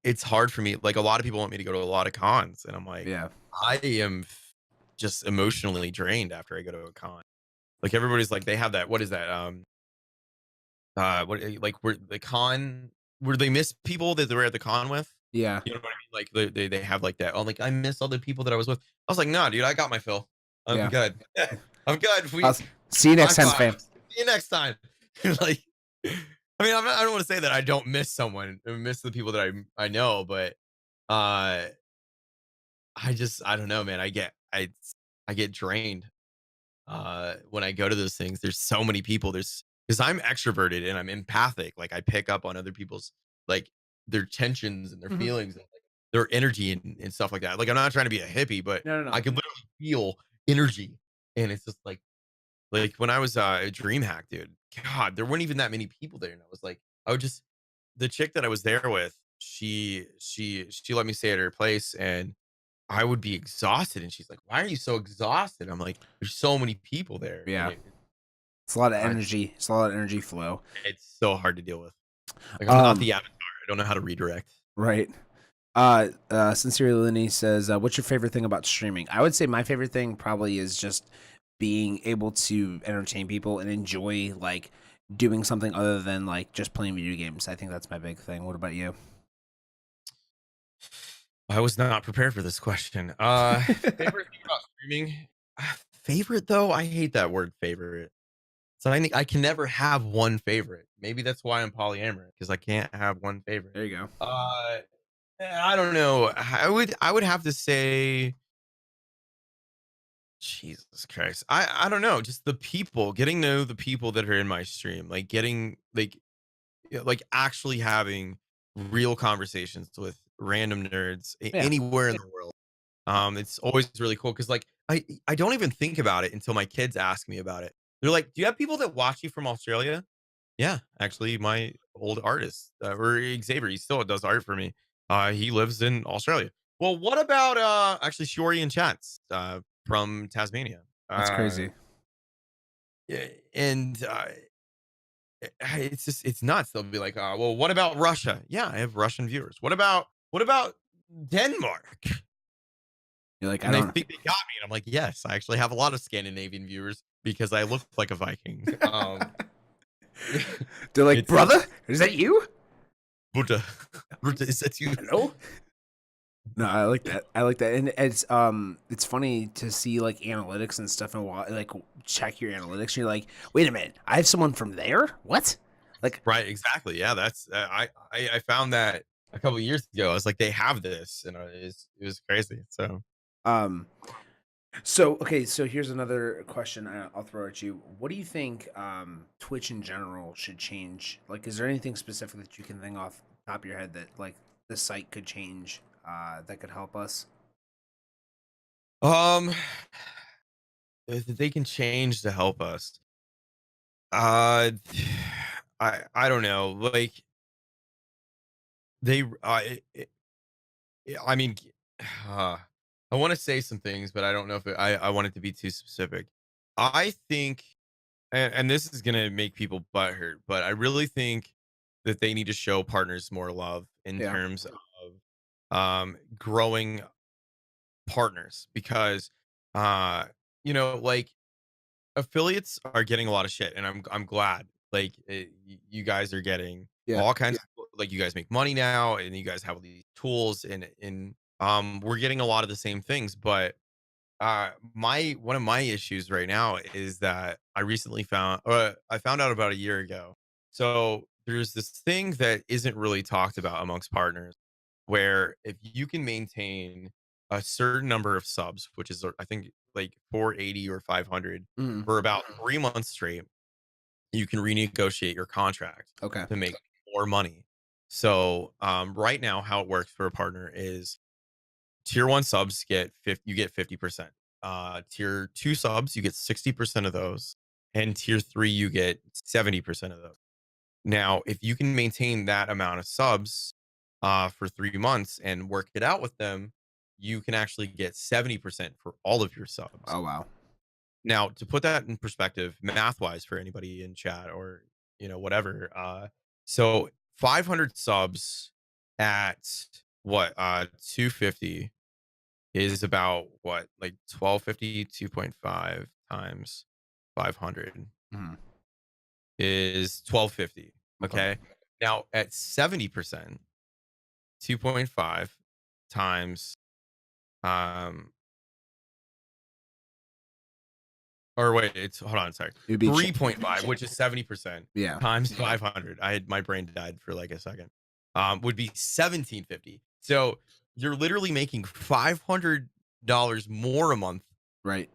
it's hard for me. Like, a lot of people want me to go to a lot of cons, and I'm like, I am just emotionally drained after I go to a con. Like, everybody's like, they have that. What is that? What like where the con where they miss people that they were at the con with? Yeah. You know what I mean? Like they have like that. Oh, like I miss all the people that I was with. I was like, no, dude, I got my fill. I'm good. I'm good. See you next time, fam. See you next time. Like, I mean, I don't want to say that I don't miss someone, I miss the people that I know, but I don't know, man. I get drained when I go to those things. There's so many people. Because I'm extroverted and I'm empathic. Like, I pick up on other people's, like, their tensions and their feelings and like, their energy and stuff like that. Like, I'm not trying to be a hippie, but No. I can literally feel energy. And it's just like when I was a DreamHack, dude, God, there weren't even that many people there. And I was like, the chick that I was there with, she let me stay at her place, and I would be exhausted. And she's like, why are you so exhausted? I'm like, there's so many people there. Yeah. And It's a lot of energy. It's a lot of energy flow. it's so hard to deal with. Like, I'm not the avatar. I don't know how to redirect. Right. Sincerely Lenny says, what's your favorite thing about streaming? I would say my favorite thing probably is just being able to entertain people and enjoy like doing something other than like just playing video games. I think that's my big thing. What about you? I was not prepared for this question. Favorite thing about streaming? Favorite though? I hate that word favorite. So I think I can never have one favorite. Maybe that's why I'm polyamorous, because I can't have one favorite. There you go. I don't know. I would have to say, Jesus Christ. I don't know. Just the people, getting to know the people that are in my stream, like getting like actually having real conversations with random nerds anywhere in the world. It's always really cool because like I don't even think about it until my kids ask me about it. They're like, "Do you have people that watch you from Australia?" Yeah, actually, my old artist, or Xavier, he still does art for me. He lives in Australia. Well, what about actually Shiori and Chats from Tasmania? That's crazy. Yeah, and it's nuts. They'll be like, well, what about Russia? Yeah, I have Russian viewers. What about Denmark? You're like, and they think they got me, and I'm like, yes, I actually have a lot of Scandinavian viewers because I look like a Viking. They're like, brother, is that you? Buddha, is that you? Hello? No, I like that. I like that, and it's funny to see like analytics and stuff, and like check your analytics. And you're like, wait a minute, I have someone from there. What? Like, Right, exactly. Yeah, that's I found that a couple of years ago. I was like, they have this, and it was crazy. So, um, so okay, so here's another question I'll throw at you. What do you think Twitch in general should change? Like, is there anything specific that you can think off the top of your head that like the site could change that could help us? um, if they can change to help us. Uh, I don't know. Like they, I mean, uh, I want to say some things, but I don't know if I want it to be too specific. I think, and this is gonna make people butthurt, but I really think that they need to show partners more love in Yeah. terms of growing partners because like affiliates are getting a lot of shit and I'm glad like you guys are getting Yeah. all kinds of like you guys make money now and you guys have all these tools and we're getting a lot of the same things but my one of my issues right now is that I found out about a year ago. So there's this thing that isn't really talked about amongst partners where if you can maintain a certain number of subs, which is I think like 480 or 500 Mm, for about 3 months straight, you can renegotiate your contract okay. to make more money. So right now, how it works for a partner is tier one subs you get 50%. Tier two subs, you get 60% of those. And tier three, you get 70% of those. Now, if you can maintain that amount of subs for 3 months and work it out with them, you can actually get 70% for all of your subs. Oh wow. Now, to put that in perspective, math wise, for anybody in chat or whatever, so 500 subs at what 250 is about what like 1250 2.5 times 500 Mhm. is 1250. Okay. Okay. Now at 70%, 2.5 times um or wait, it's hold on, sorry. It'd be 3.5, which is 70% yeah. times 500. I had my brain died for like a second. Would be 1750. So you're literally making $500 more a month Right.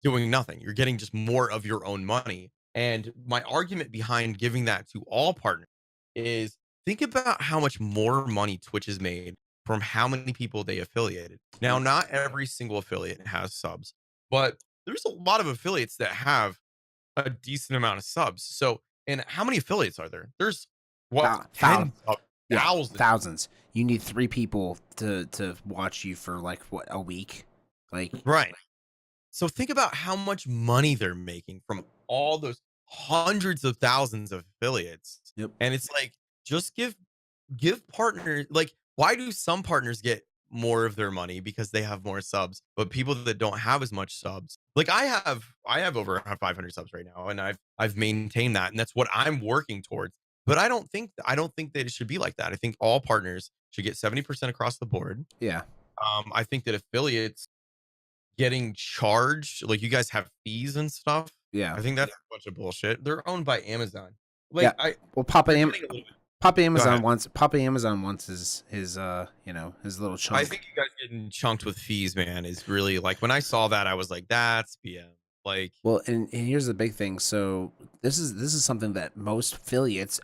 doing nothing. You're getting just more of your own money. And my argument behind giving that to all partners is think about how much more money Twitch has made from how many people they affiliated. Now, not every single affiliate has subs, but there's a lot of affiliates that have a decent amount of subs. So, and how many affiliates are there? There's what Thou, tens of yeah, thousands. thousands. You need 3 people to watch you for like what, a week? Like, Right. So think about how much money they're making from all those hundreds of thousands of affiliates. yep. And it's like, just give partners like why do some partners get more of their money because they have more subs, but people that don't have as much subs, like I have over 500 subs right now, and I've maintained that, and that's what I'm working towards. But I don't think that it should be like that. I think all partners should get 70% across the board. Yeah. I think that affiliates getting charged, like you guys have fees and stuff. Yeah. I think that's a bunch of bullshit. They're owned by Amazon. Yeah. Like I, Well, they're getting a little bit. Go ahead. Papa Amazon wants his his little I chunk. think you guys getting chunked with fees, man, is really like when I saw that, I was like, that's BM. Like, Well, and here's the big thing. So this is something that most affiliates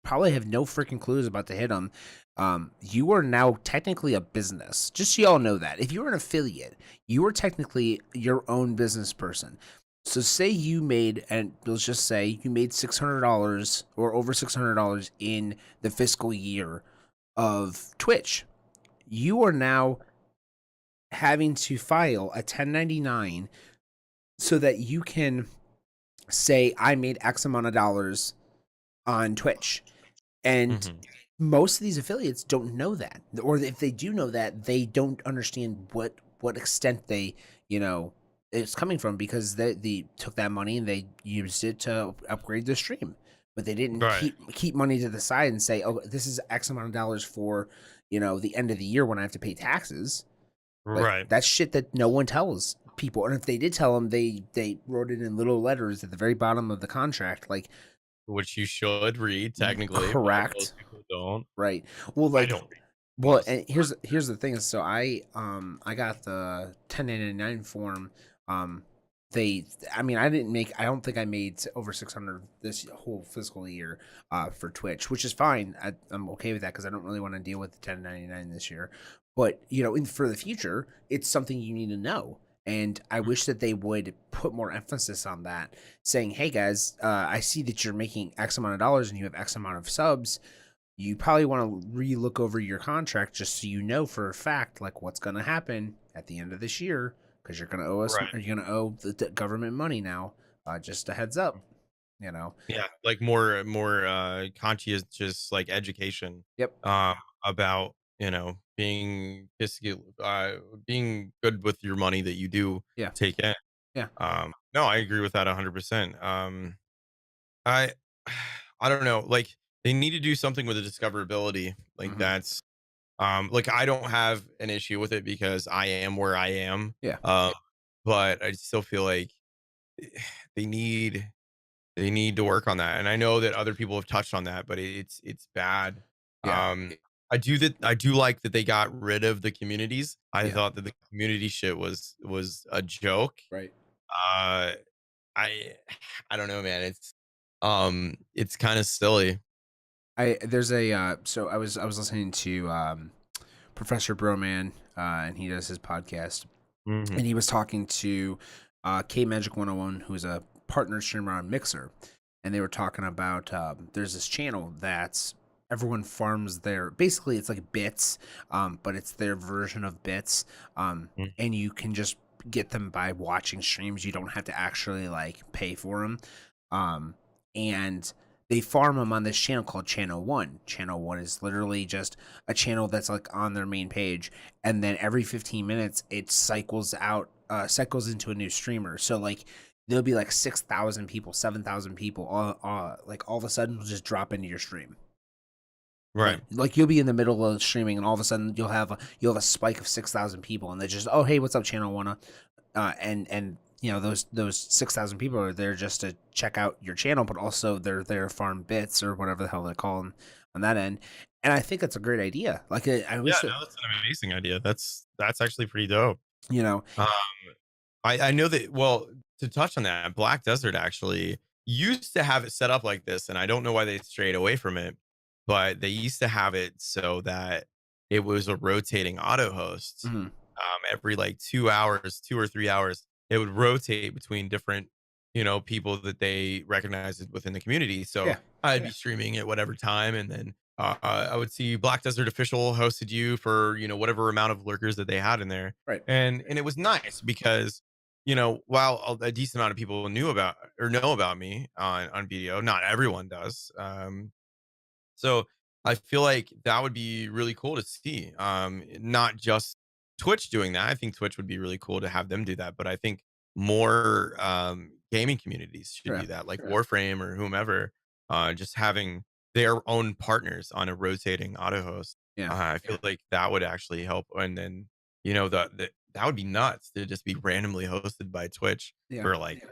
probably have no freaking clues about to hit them. You are now technically a business. Just so y'all know that. If you're an affiliate, you are technically your own business person. So say you made, and let's just say you made $600 or over $600 in the fiscal year of Twitch. You are now having to file a 1099 so that you can say, I made X amount of dollars on Twitch. And mhm. most of these affiliates don't know that, or if they do know that, they don't understand what extent they it's coming from, because they took that money and they used it to upgrade their stream. but they didn't Right. keep money to the side and say, oh, this is X amount of dollars for, the end of the year when I have to pay taxes. Like, Right. that's shit that no one tells people. And if they did tell them, they wrote it in little letters at the very bottom of the contract, like, Which you should read technically, but most correct. people don't. Right. Well, I like, don't read well, most. and here's the thing. So I got the 1099 form. Um, I don't think I made over 600 this whole fiscal year for Twitch, which is fine. I'm okay with that because I don't really want to deal with the 1099 this year. But for the future, it's something you need to know. And I wish that they would put more emphasis on that, saying, "Hey guys, I see that you're making X amount of dollars and you have X amount of subs. You probably want to re-look over your contract just so you know for a fact like what's going to happen at the end of this year because you're going to owe us, Right. you're going to owe the government money now. Just a heads up, you know." Yeah, like more conscientious like education Yep. about, being being good with your money that you do Yeah. take in. Yeah. No, I agree with that 100%. I I don't know, like they need to do something with the discoverability. Like Hmm. that's like I don't have an issue with it because I am where I am. Yeah. But I still feel like they need they need to work on that. And I know that other people have touched on that, but it's bad. Yeah. I do like that they got rid of the communities. I Yeah. thought that the community shit was a joke. Right. Uh I I don't know, man. It's kind of silly. There's a so I was listening to Professor Broman, and he does his podcast, Mhm. and he was talking to K Magic 101, who's a partner streamer on Mixer, and they were talking about there's this channel that's everyone farms their, basically it's like bits, but it's their version of bits, Mm. and you can just get them by watching streams. You don't have to actually like pay for them, and they farm them on this channel called Channel One. Channel One is literally just a channel that's like on their main page, and then every 15 minutes it cycles into a new streamer. So like there'll be like 6,000 people, 7,000 people like all of a sudden will just drop into your stream. Right. Like you'll be in the middle of streaming and all of a sudden you'll have a spike of 6,000 people, and they just, oh hey, what's up, Channel One, and those 6,000 people are there just to check out your channel, but also they're there to farm bits or whatever the hell they call them on that end. And I think that's a great idea. Like I Yeah, wish that, no, that's an amazing idea. That's actually pretty dope. you know, Um, I know that, well, to touch on that, Black Desert actually used to have it set up like this, and I don't know why they strayed away from it, but they used to have it so that it was a rotating auto host. mhm, Every like 2 hours, 2 or 3 hours, it would rotate between different, people that they recognized within the community. So yeah, I'd be streaming at whatever time, and then I would see Black Desert Official hosted you for whatever amount of lurkers that they had in there, right, and it was nice because while a decent amount of people knew about or know about me on video, not everyone does. So I feel like that would be really cool to see. Not just Twitch doing that. I think Twitch would be really cool to have them do that, but I think more gaming communities should yeah, do that, like Warframe or whomever, just having their own partners on a rotating auto host. yeah, I feel like that would actually help. And then, that would be nuts to just be randomly hosted by Twitch yeah. for like,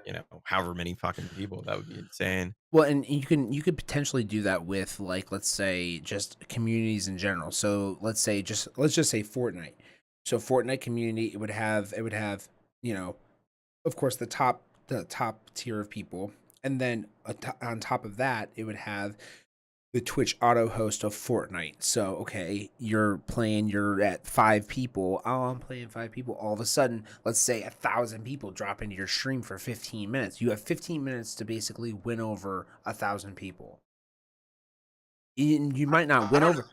however many fucking people. That would be insane. Well, and you could potentially do that with, like, let's say just communities in general. So let's just say Fortnite. So Fortnite community, it would have, you know of course the top tier of people, and then on top of that it would have the Twitch auto host of Fortnite. So okay, you're at 5 people. Oh, I'm playing 5 people. All of a sudden, let's say 1,000 people drop into your stream for 15 minutes. You have 15 minutes to basically win over 1,000 people. You might not I win don't know. over.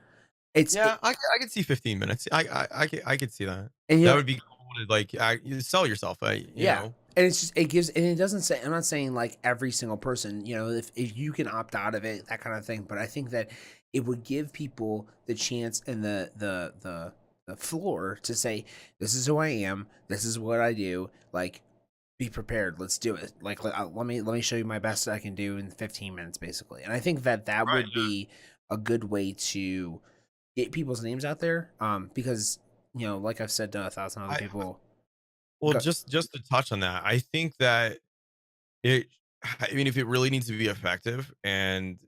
It's Yeah, I could see 15 minutes. I could see that. and That would be cool to like you sell yourself. Yeah. And it's just, it gives, and it doesn't say, I'm not saying like every single person, if you can opt out of it, that kind of thing. But I think that it would give people the chance and the floor to say, this is who I am, this is what I do. Like, be prepared. Let's do it. Like, let me show you my best I can do in 15 minutes, basically. And I think that Right. would be a good way to get people's names out there. Because like I've said to 1,000 other people. Well, Go, just to touch on that, I think that it. I mean, if it really needs to be effective, and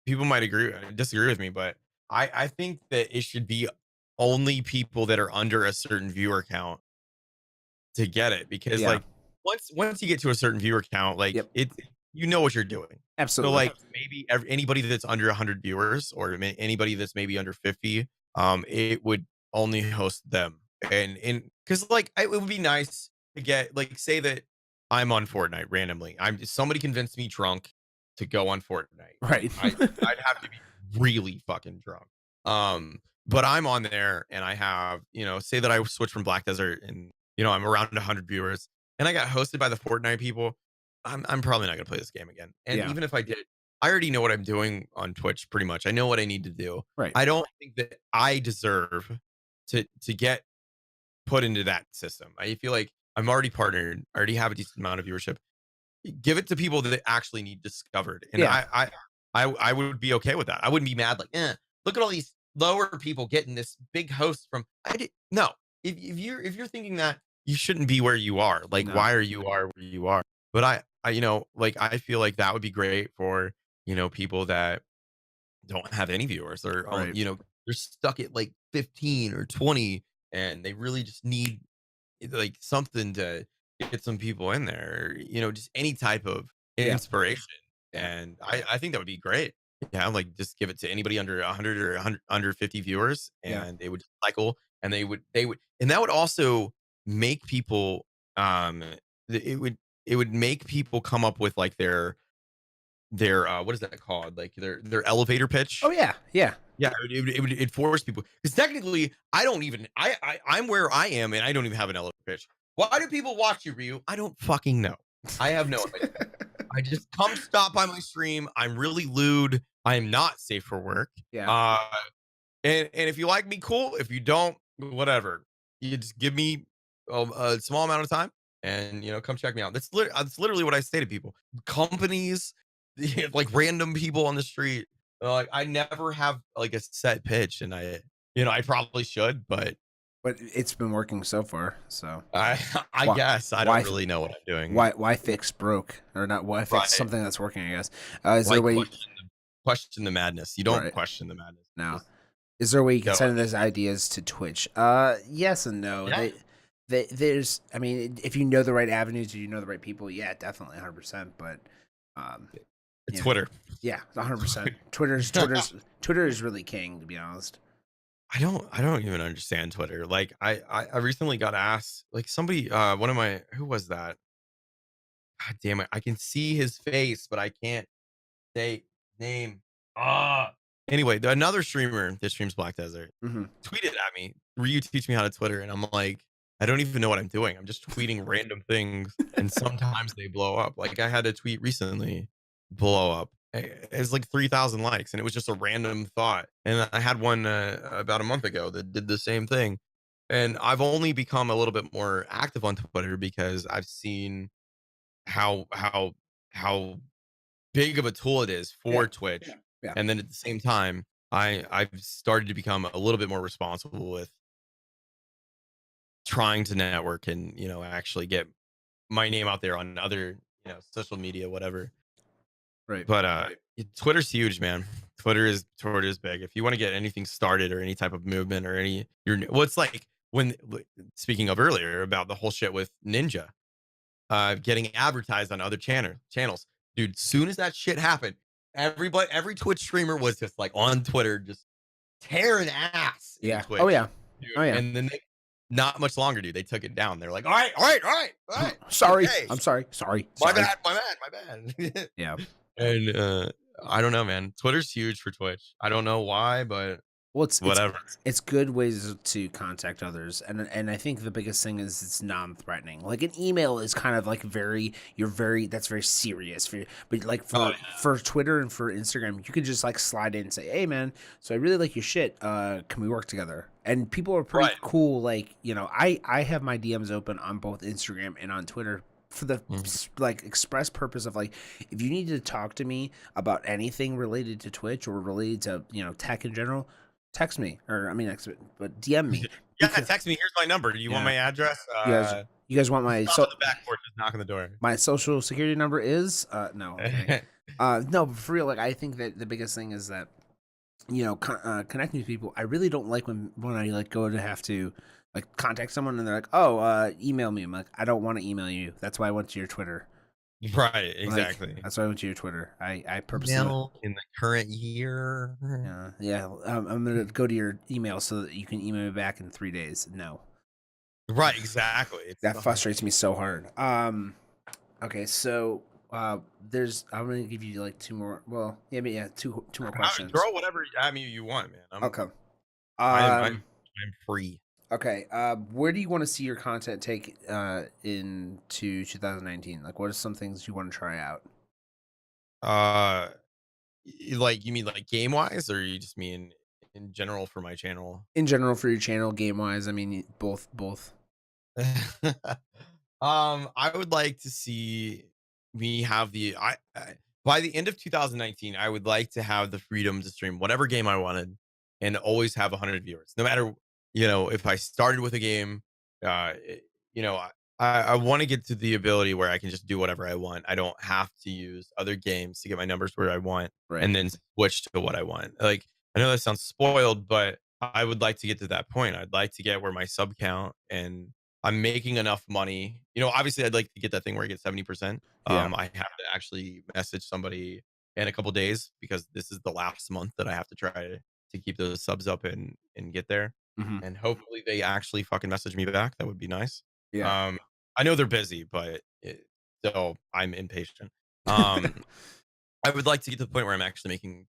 people might disagree with me, but I think that it should be only people that are under a certain viewer count to get it, because yeah. like once you get to a certain viewer count, like Yep. you know what you're doing. So Absolutely. like maybe anybody that's under 100 viewers, or anybody that's maybe under 50, it would only host them. And because like it would be nice to get, like, say that I'm on Fortnite randomly. Somebody convinced me drunk to go on Fortnite. Right. I'd have to be really fucking drunk. But I'm on there and I have, say that I switch from Black Desert and I'm around 100 viewers and I got hosted by the Fortnite people. I'm probably not gonna play this game again. And Yeah. even if I did, I already know what I'm doing on Twitch pretty much. I know what I need to do. Right. I don't think that I deserve to get put into that system. I feel like I'm already partnered, I already have a decent amount of viewership. Give it to people that actually need discovered. And Yeah. I would be okay with that. I wouldn't be mad like, look at all these lower people getting this big host from no. If you're thinking that, you shouldn't be where you are. Like, No. why are you where you are? But I like I feel like that would be great for, people that don't have any viewers, or Right. they're stuck at like 15 or 20 and they really just need like something to get some people in there, just any type of Yeah. inspiration. And I think that would be great. Yeah, like just give it to anybody under 100 or 100 under 50 viewers, Yeah. and they would cycle, and they would, and that would also make people, it would make people come up with like their what is that called? Like their elevator pitch. Oh yeah. Yeah. Yeah, it would force people, because technically I don't even I'm where I am and I don't even have an elevator pitch. Why do people watch you, Ryu? I don't fucking know. I have no idea. I just come stop by my stream. I'm really lewd. I am not safe for work. Yeah. And if you like me, cool. If you don't, whatever. You just give me a small amount of time, and come check me out. That's literally what I say to people. Companies, like random people on the street. Like, I never have like a set pitch, and I probably should, but it's been working so far. So I Why- guess I why- don't really know what I'm doing. why fix broke or not? Why fix Right. something that's working? I guess. Is there a Like, way? question the madness. You don't Right. question the madness. No. Just Is there a way you can go. send those ideas to Twitch? Yes and no. Yeah. There's, I mean, if you know the right avenues, or you know the right people, yeah, definitely 100%. But, It's yeah. Twitter. Yeah, 100%. Twitter is really king, to be honest. I don't even understand Twitter. Like, I recently got asked, like, somebody, who was that? God damn it. I can see his face, but I can't say name. Anyway, another streamer that streams Black Desert Hmm. tweeted at me, Ryu, teach me how to Twitter. And I'm like, I don't even know what I'm doing. I'm just tweeting random things, and sometimes they blow up. Like, I had a tweet recently blow up. It's like 3,000 likes, and it was just a random thought. And I had one about a month ago that did the same thing. And I've only become a little bit more active on Twitter because I've seen how big of a tool it is for Yeah. Twitch. Yeah. And then at the same time, I've started to become a little bit more responsible with trying to network and, actually get my name out there on other, social media, whatever. Right. But Twitter's huge, man. Twitter is big. If you want to get anything started, or any type of movement, or it's like when, speaking of earlier about the whole shit with Ninja, getting advertised on other channels, dude. Soon as that shit happened, every Twitch streamer was just like on Twitter, just tearing ass. Yeah. Twitch, Oh yeah. dude. Oh yeah. And then not much longer, dude. They took it down. They're like, all right. Sorry. Okay. I'm sorry. Sorry. My Sorry. bad. Yeah. And I don't know, man. Twitter's huge for Twitch. I don't know why, but Well, it's whatever. It's good ways to contact others, and I think the biggest thing is it's non-threatening. Like an email is kind of like that's very serious for you. But like for Twitter and for Instagram, you could just like slide in and say, "Hey, man, so I really like your shit. Can we work together?" And people are pretty Right. cool. Like, you know, I have my DMs open on both Instagram and on Twitter for the like express purpose of like, if you need to talk to me about anything related to Twitch or related to, you know, tech in general, text me, or I mean, but DM me. Yeah, Because text me. Here's my number. Do you want yeah, my address? you guys want my Stop at the back door. Just knock on the door. my social security number is no, I'm kidding. No, but for real, like I think that the biggest thing is that, you know, connecting with people. I really don't like when I like go to have to like contact someone and they're like, oh, email me. I'm like, I don't want to email you. That's why I went to your Twitter. Right, Like, exactly. that's why I went to your Twitter. I purposely Email in the current year. yeah. I'm gonna go to your email so that you can email me back in 3 days. No, Right, exactly. that frustrates me so hard. Okay, so there's I'm gonna give you like two more. Well, yeah, but yeah, two more questions. Throw whatever at me you want, man. Okay. I'm free. Okay. Where do you want to see your content take into 2019? Like, what are some things you want to try out? Like you mean like game wise, or you just mean in general for my channel? In general, for your channel, game wise, I mean, both. I would like to see me have by the end of 2019, I would like to have the freedom to stream whatever game I wanted and always have 100 viewers. No matter, if I started with a game, uh, it- you know, I want to get to the ability where I can just do whatever I want. I don't have to use other games to get my numbers where I want Right. and then switch to what I want. Like, I know that sounds spoiled, but I would like to get to that point. I'd like to get where my sub count and I'm making enough money. Obviously, I'd like to get that thing where I get 70%. Yeah. I have to actually message somebody in a couple days because this is the last month that I have to try to keep those subs up and get there. Mm-hmm. And hopefully they actually fucking message me back. That would be nice. Yeah. I know they're busy, but so I'm impatient. I would like to get to the point where I'm actually making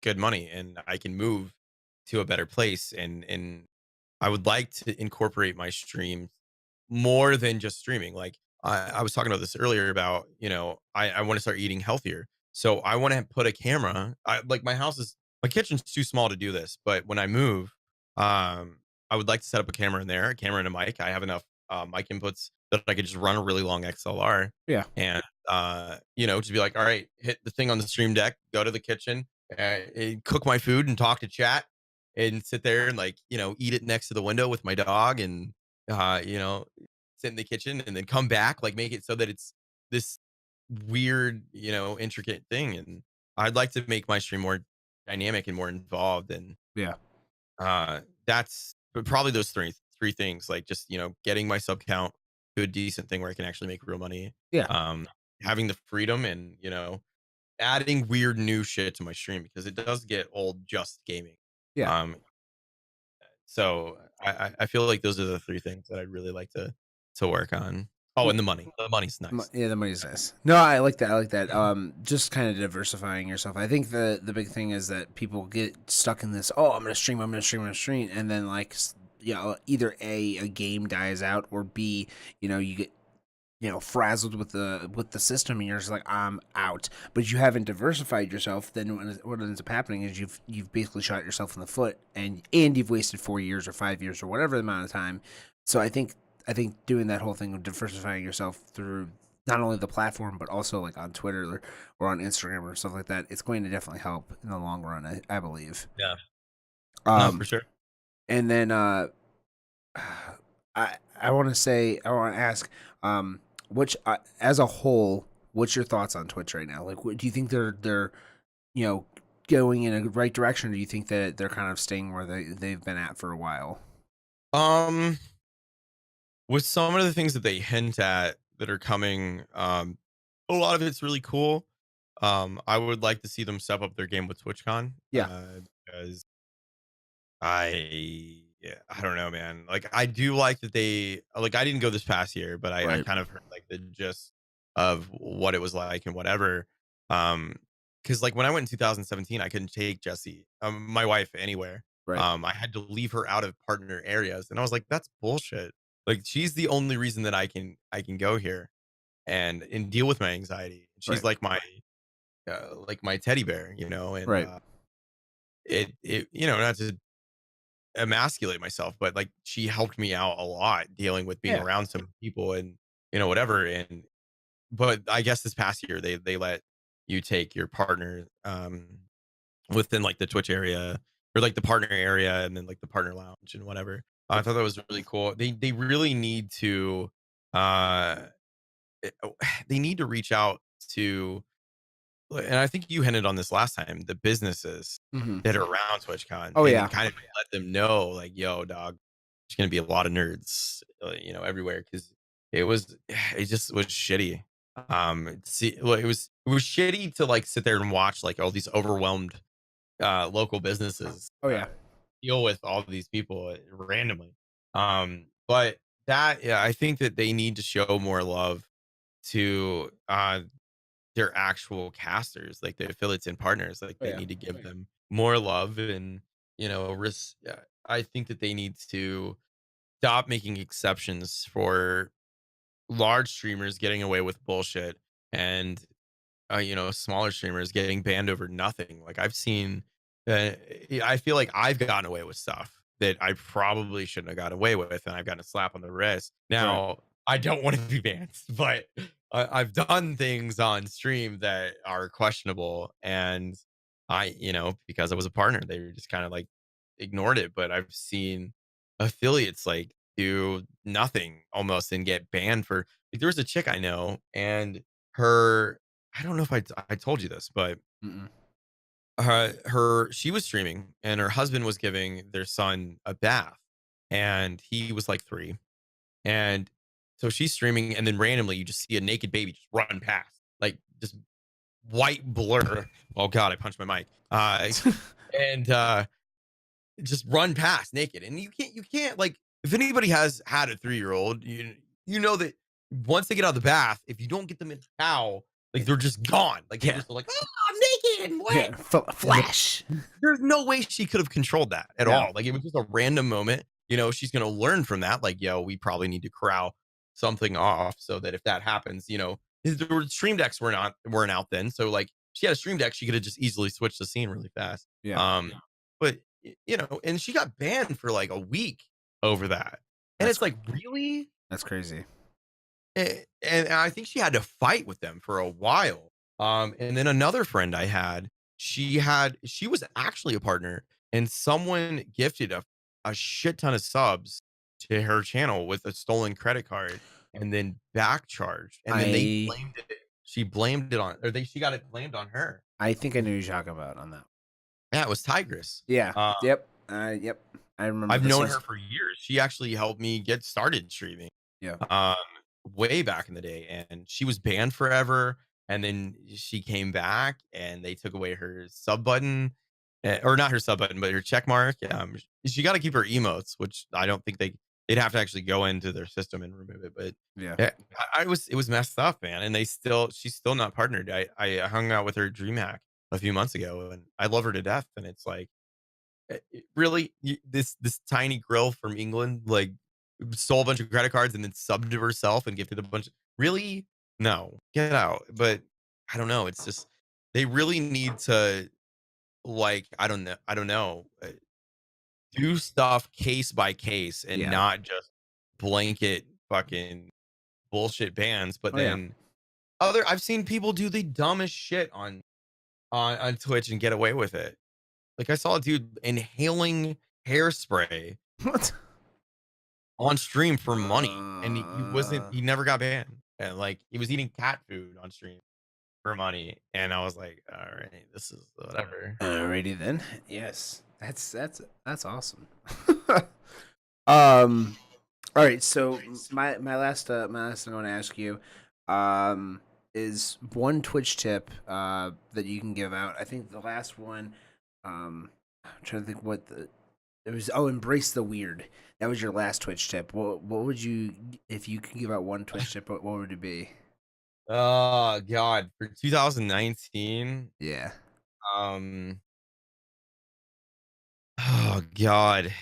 good money and I can move to a better place and I would like to incorporate my streams more than just streaming. Like I was talking about this earlier about, I want to start eating healthier. So I want to put a camera. Like my kitchen's too small to do this, but when I move, I would like to set up a camera in there, a camera and a mic. I have enough mic inputs that I could just run a really long XLR. Yeah. And just be like, all right, hit the thing on the stream deck, go to the kitchen, cook my food and talk to chat and sit there and eat it next to the window with my dog and sit in the kitchen and then come back, like make it so that it's this weird, intricate thing. And I'd like to make my stream more dynamic and more involved. And Yeah. that's probably those three things, like just, getting my sub count to a decent thing where I can actually make real money. Yeah. Having the freedom and, adding weird new shit to my stream because it does get old just gaming. Yeah. So I feel like those are the three things that I'd really like to work on. Oh, and the money. The money's nice. Yeah, the money's nice. No, I like that. Just kind of diversifying yourself. I think the big thing is that people get stuck in this. Oh, I'm gonna stream, and then either a game dies out, or B, you get frazzled with the system, and you're just like, I'm out. But you haven't diversified yourself. Then what ends up happening is you've basically shot yourself in the foot, and you've wasted 4 years or 5 years or whatever the amount of time. So I think doing that whole thing of diversifying yourself through not only the platform but also like on Twitter or on Instagram or stuff like that, it's going to definitely help in the long run. I believe. Yeah. No, for sure. And then I want to ask, which as a whole, what's your thoughts on Twitch right now? Like, do you think they're going in a right direction, or do you think that they're kind of staying where they've been at for a while? With some of the things that they hint at that are coming, a lot of it's really cool. I would like to see them step up their game with TwitchCon. Yeah. Because I don't know, man. Like I do like that I didn't go this past year, but I kind of heard like the gist of what it was like and whatever. Because like when I went in 2017, I couldn't take Jessie, my wife, anywhere. Right. I had to leave her out of partner areas, and I was like, that's bullshit. Like she's the only reason that I can go here and deal with my anxiety. She's like my teddy bear, and right. it not to emasculate myself, but like she helped me out a lot dealing with being Yeah. around some people and whatever. And but I guess this past year they let you take your partner within like the Twitch area or like the partner area and then like the partner lounge and whatever. I thought that was really cool. They really need to uh they need to reach out to, and I think you hinted on this last time, the businesses Hmm. that are around TwitchCon, Oh and yeah. then kind of let them know, like, yo, dog, there's gonna be a lot of nerds, everywhere because it just was shitty. See, well, it was shitty to like sit there and watch like all these overwhelmed local businesses Oh yeah. deal with all of these people randomly. But that, yeah, I think that they need to show more love to their actual casters, like the affiliates and partners. Like Oh they yeah. need to give them more love and I think that they need to stop making exceptions for large streamers getting away with bullshit and smaller streamers getting banned over nothing. Like I've seen, I feel like I've gotten away with stuff that I probably shouldn't have got away with, and I've gotten a slap on the wrist. Right. Now I don't want to be banned, but I've done things on stream that are questionable, and because I was a partner, they were just kind of like ignored it. But I've seen affiliates like do nothing almost and get banned for like there was a chick I know and her I don't know if I told you this, but Mm-mm. she was streaming and her husband was giving their son a bath and he was like 3. And so she's streaming and then randomly you just see a naked baby just run past. Like just white blur. Oh god, I punched my mic. And just run past naked. And you can't like if anybody has had a 3-year-old, you know that once they get out of the bath, if you don't get them in the towel, like they're just gone. Like they Yeah. just are like, oh, I'm naked and wet. Yeah. Flash. There's no way she could have controlled that at No. all. Like it was just a random moment. She's gonna learn from that. Like, yo, we probably need to corral something off so that if that happens, the stream decks weren't out then. So like she had a stream deck, she could have just easily switched the scene really fast. Yeah. But and she got banned for like a week over that. And That's it's like, really? that's crazy. And I think she had to fight with them for a while. And then another friend I had, she was actually a partner, and someone gifted a shit ton of subs to her channel with a stolen credit card and then back charged. And then they blamed it. She blamed it on, or she got it blamed on her. I think I knew who you're talking about on that. Yeah, it was Tigress. Yeah. Yep. Yep. I remember. I've known her for years. She actually helped me get started streaming. Yeah. Way back in the day, and she was banned forever. And then she came back, and they took away her sub button, or not her sub button, but her check mark. She got to keep her emotes, which I don't think they'd have to actually go into their system and remove it. But Yeah. it was messed up, man. And she's still not partnered. I hung out with her at DreamHack a few months ago, and I love her to death. And it's like, really, this tiny girl from England like stole a bunch of credit cards and then subbed to herself and gifted a bunch. Really, no, get out. But I don't know. It's just they really need to like I don't know do stuff case by case and Yeah. not just blanket fucking bullshit bans. But Oh, yeah. then I've seen people do the dumbest shit on Twitch and get away with it. Like I saw a dude inhaling hairspray What? on stream for money, and he Uh, never got banned. And like he was eating cat food on stream for money, and I was like, all right, this is whatever. Alrighty then. Yes. That's awesome. All right. So my last thing I want to ask you, is one Twitch tip that you can give out. I think the last one, I'm trying to think what it was. Oh, embrace the weird. That was your last Twitch tip. What would you, if you could give out one Twitch tip? What would it be? Oh god, for 2019, Yeah. oh god,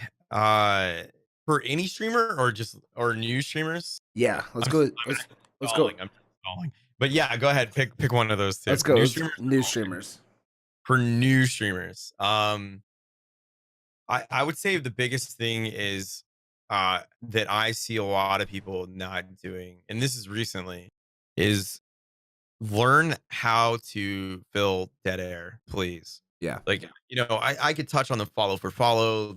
for any streamer or new streamers. Yeah. Let's I'm go. I'm Let's go. stalling, I'm stalling. But yeah, go ahead, pick one of those two. Let's go. New Let's, streamers. new streamers. For new streamers. I would say the biggest thing is that I see a lot of people not doing, and this is recently, is learn how to fill dead air, please. Yeah. Like, I could touch on the follow for follow,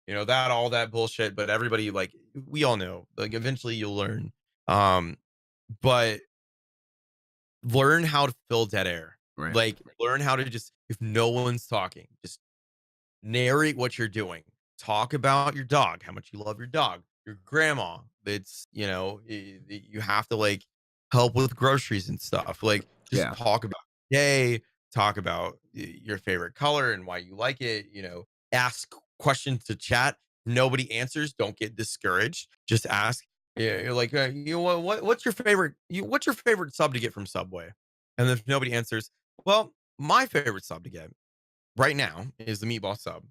that all that bullshit, but everybody, like, we all know, like, eventually you'll learn. Um, but learn how to fill dead air. Right. Like, learn how to just, if no one's talking, just narrate what you're doing. Talk about your dog, how much you love your dog, your grandma. It's, you have to like help with groceries and stuff. Like, just Yeah. talk about your day, talk about your favorite color and why you like it. Ask questions to chat. Nobody answers. Don't get discouraged. Just ask. Yeah, you're like, what's your favorite? What's your favorite sub to get from Subway? And if nobody answers, well, my favorite sub to get right now is the meatball sub.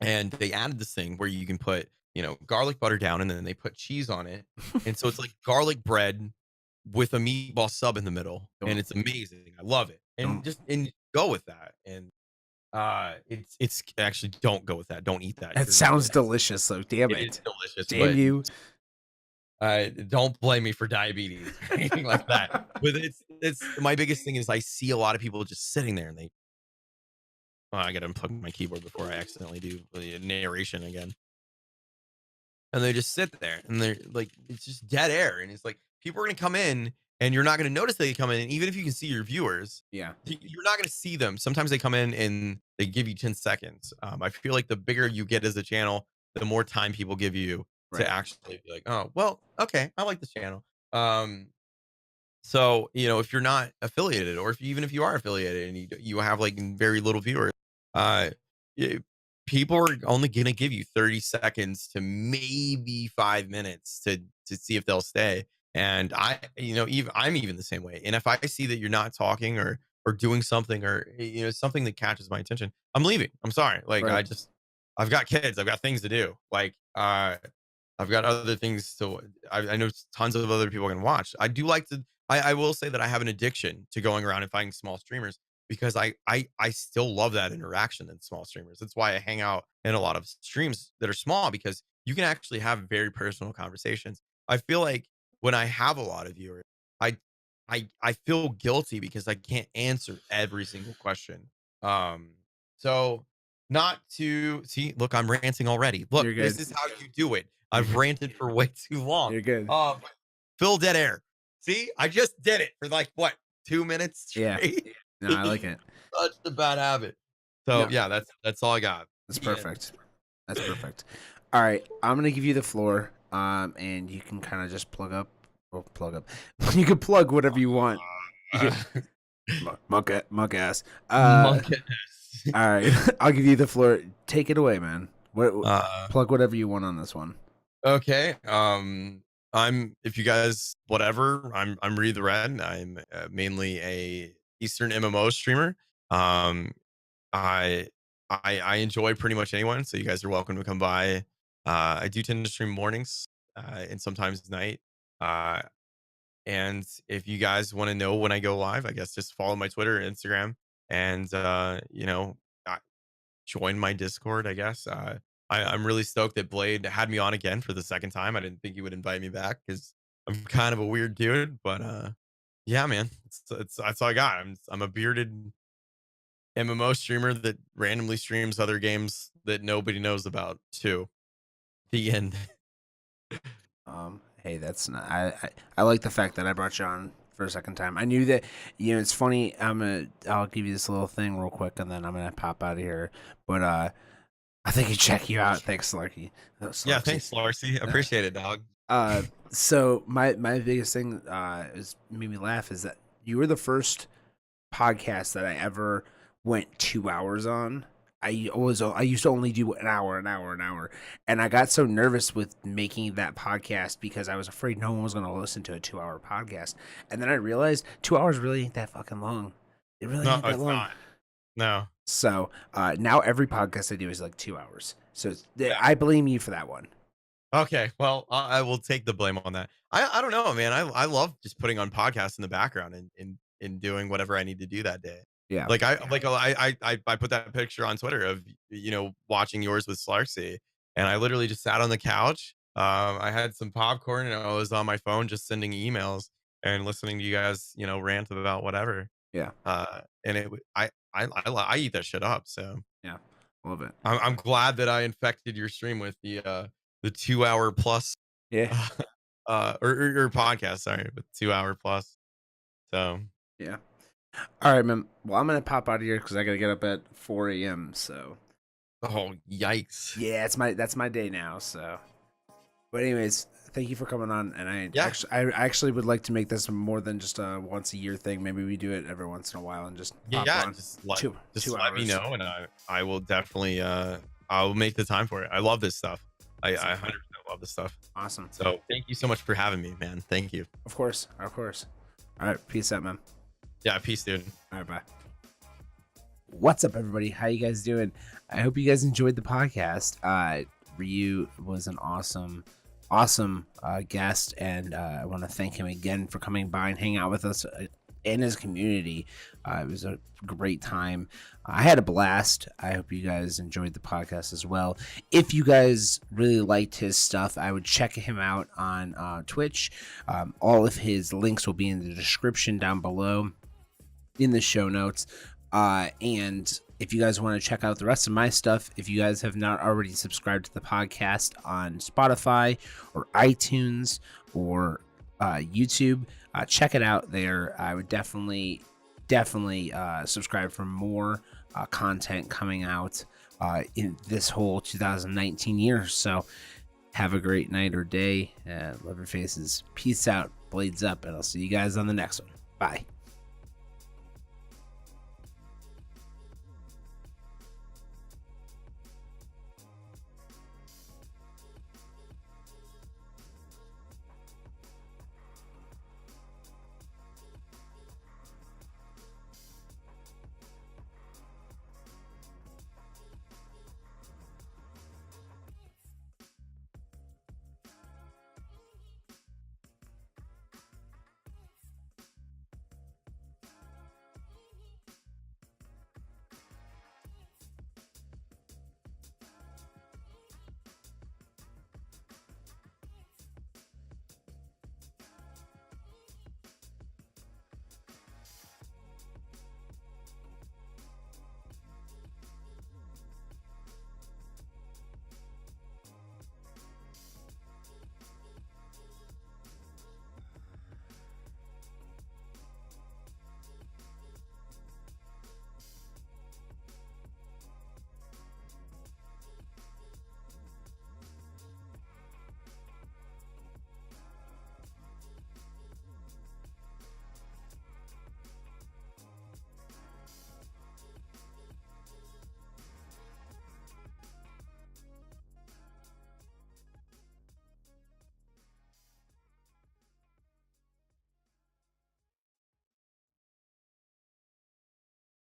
And they added this thing where you can put, garlic butter down and then they put cheese on it. And so it's like garlic bread with a meatball sub in the middle. Don't- And it's amazing. I love it. And and go with that. And it's actually, don't go with that. Don't eat that. That sounds delicious, though. Damn It it. is delicious. Damn But you. don't blame me for diabetes or anything like that. But it's my biggest thing is I see a lot of people just sitting there and I gotta unplug my keyboard before I accidentally do the narration again. And they just sit there and they're like, it's just dead air. And it's like, people are gonna come in and you're not gonna notice they come in. And even if you can see your viewers, Yeah. you're not gonna see them. Sometimes they come in and they give you 10 seconds. I feel like the bigger you get as a channel, the more time people give you Right. to actually be like, oh, well, okay, I like this channel. So, if you're not affiliated, or even if you are affiliated and you have like very little viewers, uh, y- people are only gonna give you 30 seconds to maybe 5 minutes to see if they'll stay. And I'm even the same way. And if I see that you're not talking or doing something, or something that catches my attention, I'm leaving. I'm sorry. Like, Right. I've got kids. I've got things to do. Like, I've got other things to. I know tons of other people can watch. I do like to. I will say that I have an addiction to going around and finding small streamers, because I still love that interaction in small streamers. That's why I hang out in a lot of streams that are small, because you can actually have very personal conversations. I feel like when I have a lot of viewers, I I feel guilty because I can't answer every single question. Um, so not to see, look, I'm ranting already. Look, You're this good. is how you do it. I've ranted for way too long. You're good. Fill dead air. See, I just did it for like what, 2 minutes Yeah. straight. No, I like it. Such a bad habit. So No. yeah, that's all I got. That's The end. perfect. That's perfect. All right, I'm gonna give you the floor, and you can kind of just plug up. You can plug whatever you want. You can, monk ass. Monk ass. All right, I'll give you the floor. Take it away, man. What? Uh, Plug whatever you want on this one. Okay. If you guys, whatever, I'm RyuTheRed. I'm mainly a Eastern MMO streamer. Um, I I enjoy pretty much anyone, so you guys are welcome to come by. I do tend to stream mornings, and sometimes night. Uh, and if you guys want to know when I go live, I guess just follow my Twitter and Instagram, and uh, join my Discord, I guess. I'm really stoked that Blade had me on again for the second time. I didn't think he would invite me back because I'm kind of a weird dude, but yeah, man, it's that's all I got. I'm a bearded MMO streamer that randomly streams other games that nobody knows about too. The end. Hey, that's not. I like the fact that I brought you on for a second time. I knew that. It's funny. I'll give you this little thing real quick, and then I'm gonna pop out of here. But I think you check you out. Thanks, Slarky. Yeah, thanks, Larcy. Appreciate it, dog. So my biggest thing is made me laugh is that you were the first podcast that I ever went 2 hours on. I used to only do an hour, and I got so nervous with making that podcast because I was afraid no one was going to listen to a 2 hour podcast. And then I realized 2 hours really ain't that fucking long. It really No, ain't that it's long. not. No. So now every podcast I do is like 2 hours. So I blame you for that one. Okay, well, I will take the blame on that. I don't know, man. I love just putting on podcasts in the background and doing whatever I need to do that day. Yeah. Like I put that picture on Twitter of watching yours with Slarksy, and I literally just sat on the couch. I had some popcorn and I was on my phone just sending emails and listening to you guys, rant about whatever. Yeah. And I eat that shit up. So Yeah. Love it. I'm glad that I infected your stream with the 2 hour plus Yeah. or your podcast, sorry, but 2 hour plus. So Yeah. All right, man. Well, I'm gonna pop out of here because I gotta get up at 4 a.m. So oh yikes. yeah, that's my day now. So, but anyways, thank you for coming on. And I actually would like to make this more than just a once a year thing. Maybe we do it every once in a while and just pop on. Just let two let me hours. know, and I will definitely I'll make the time for it. I love this stuff. I 100% love this stuff. Awesome. So thank you so much for having me, man. Thank you. Of course. All right, peace out, man. Yeah, peace, dude. All right, bye. What's up, everybody? How you guys doing? I hope you guys enjoyed the podcast. Ryu was an awesome guest, and I want to thank him again for coming by and hanging out with us in his community. It was a great time. I had a blast. I hope you guys enjoyed the podcast as well. If you guys really liked his stuff, I would check him out on Twitch. All of his links will be in the description down below in the show notes. And if you guys want to check out the rest of my stuff, if you guys have not already subscribed to the podcast on Spotify or iTunes or YouTube, check it out there. I would definitely subscribe for more content coming out in this whole 2019 year. So have a great night or day. Love your faces. Peace out. Blades up. And I'll see you guys on the next one. Bye.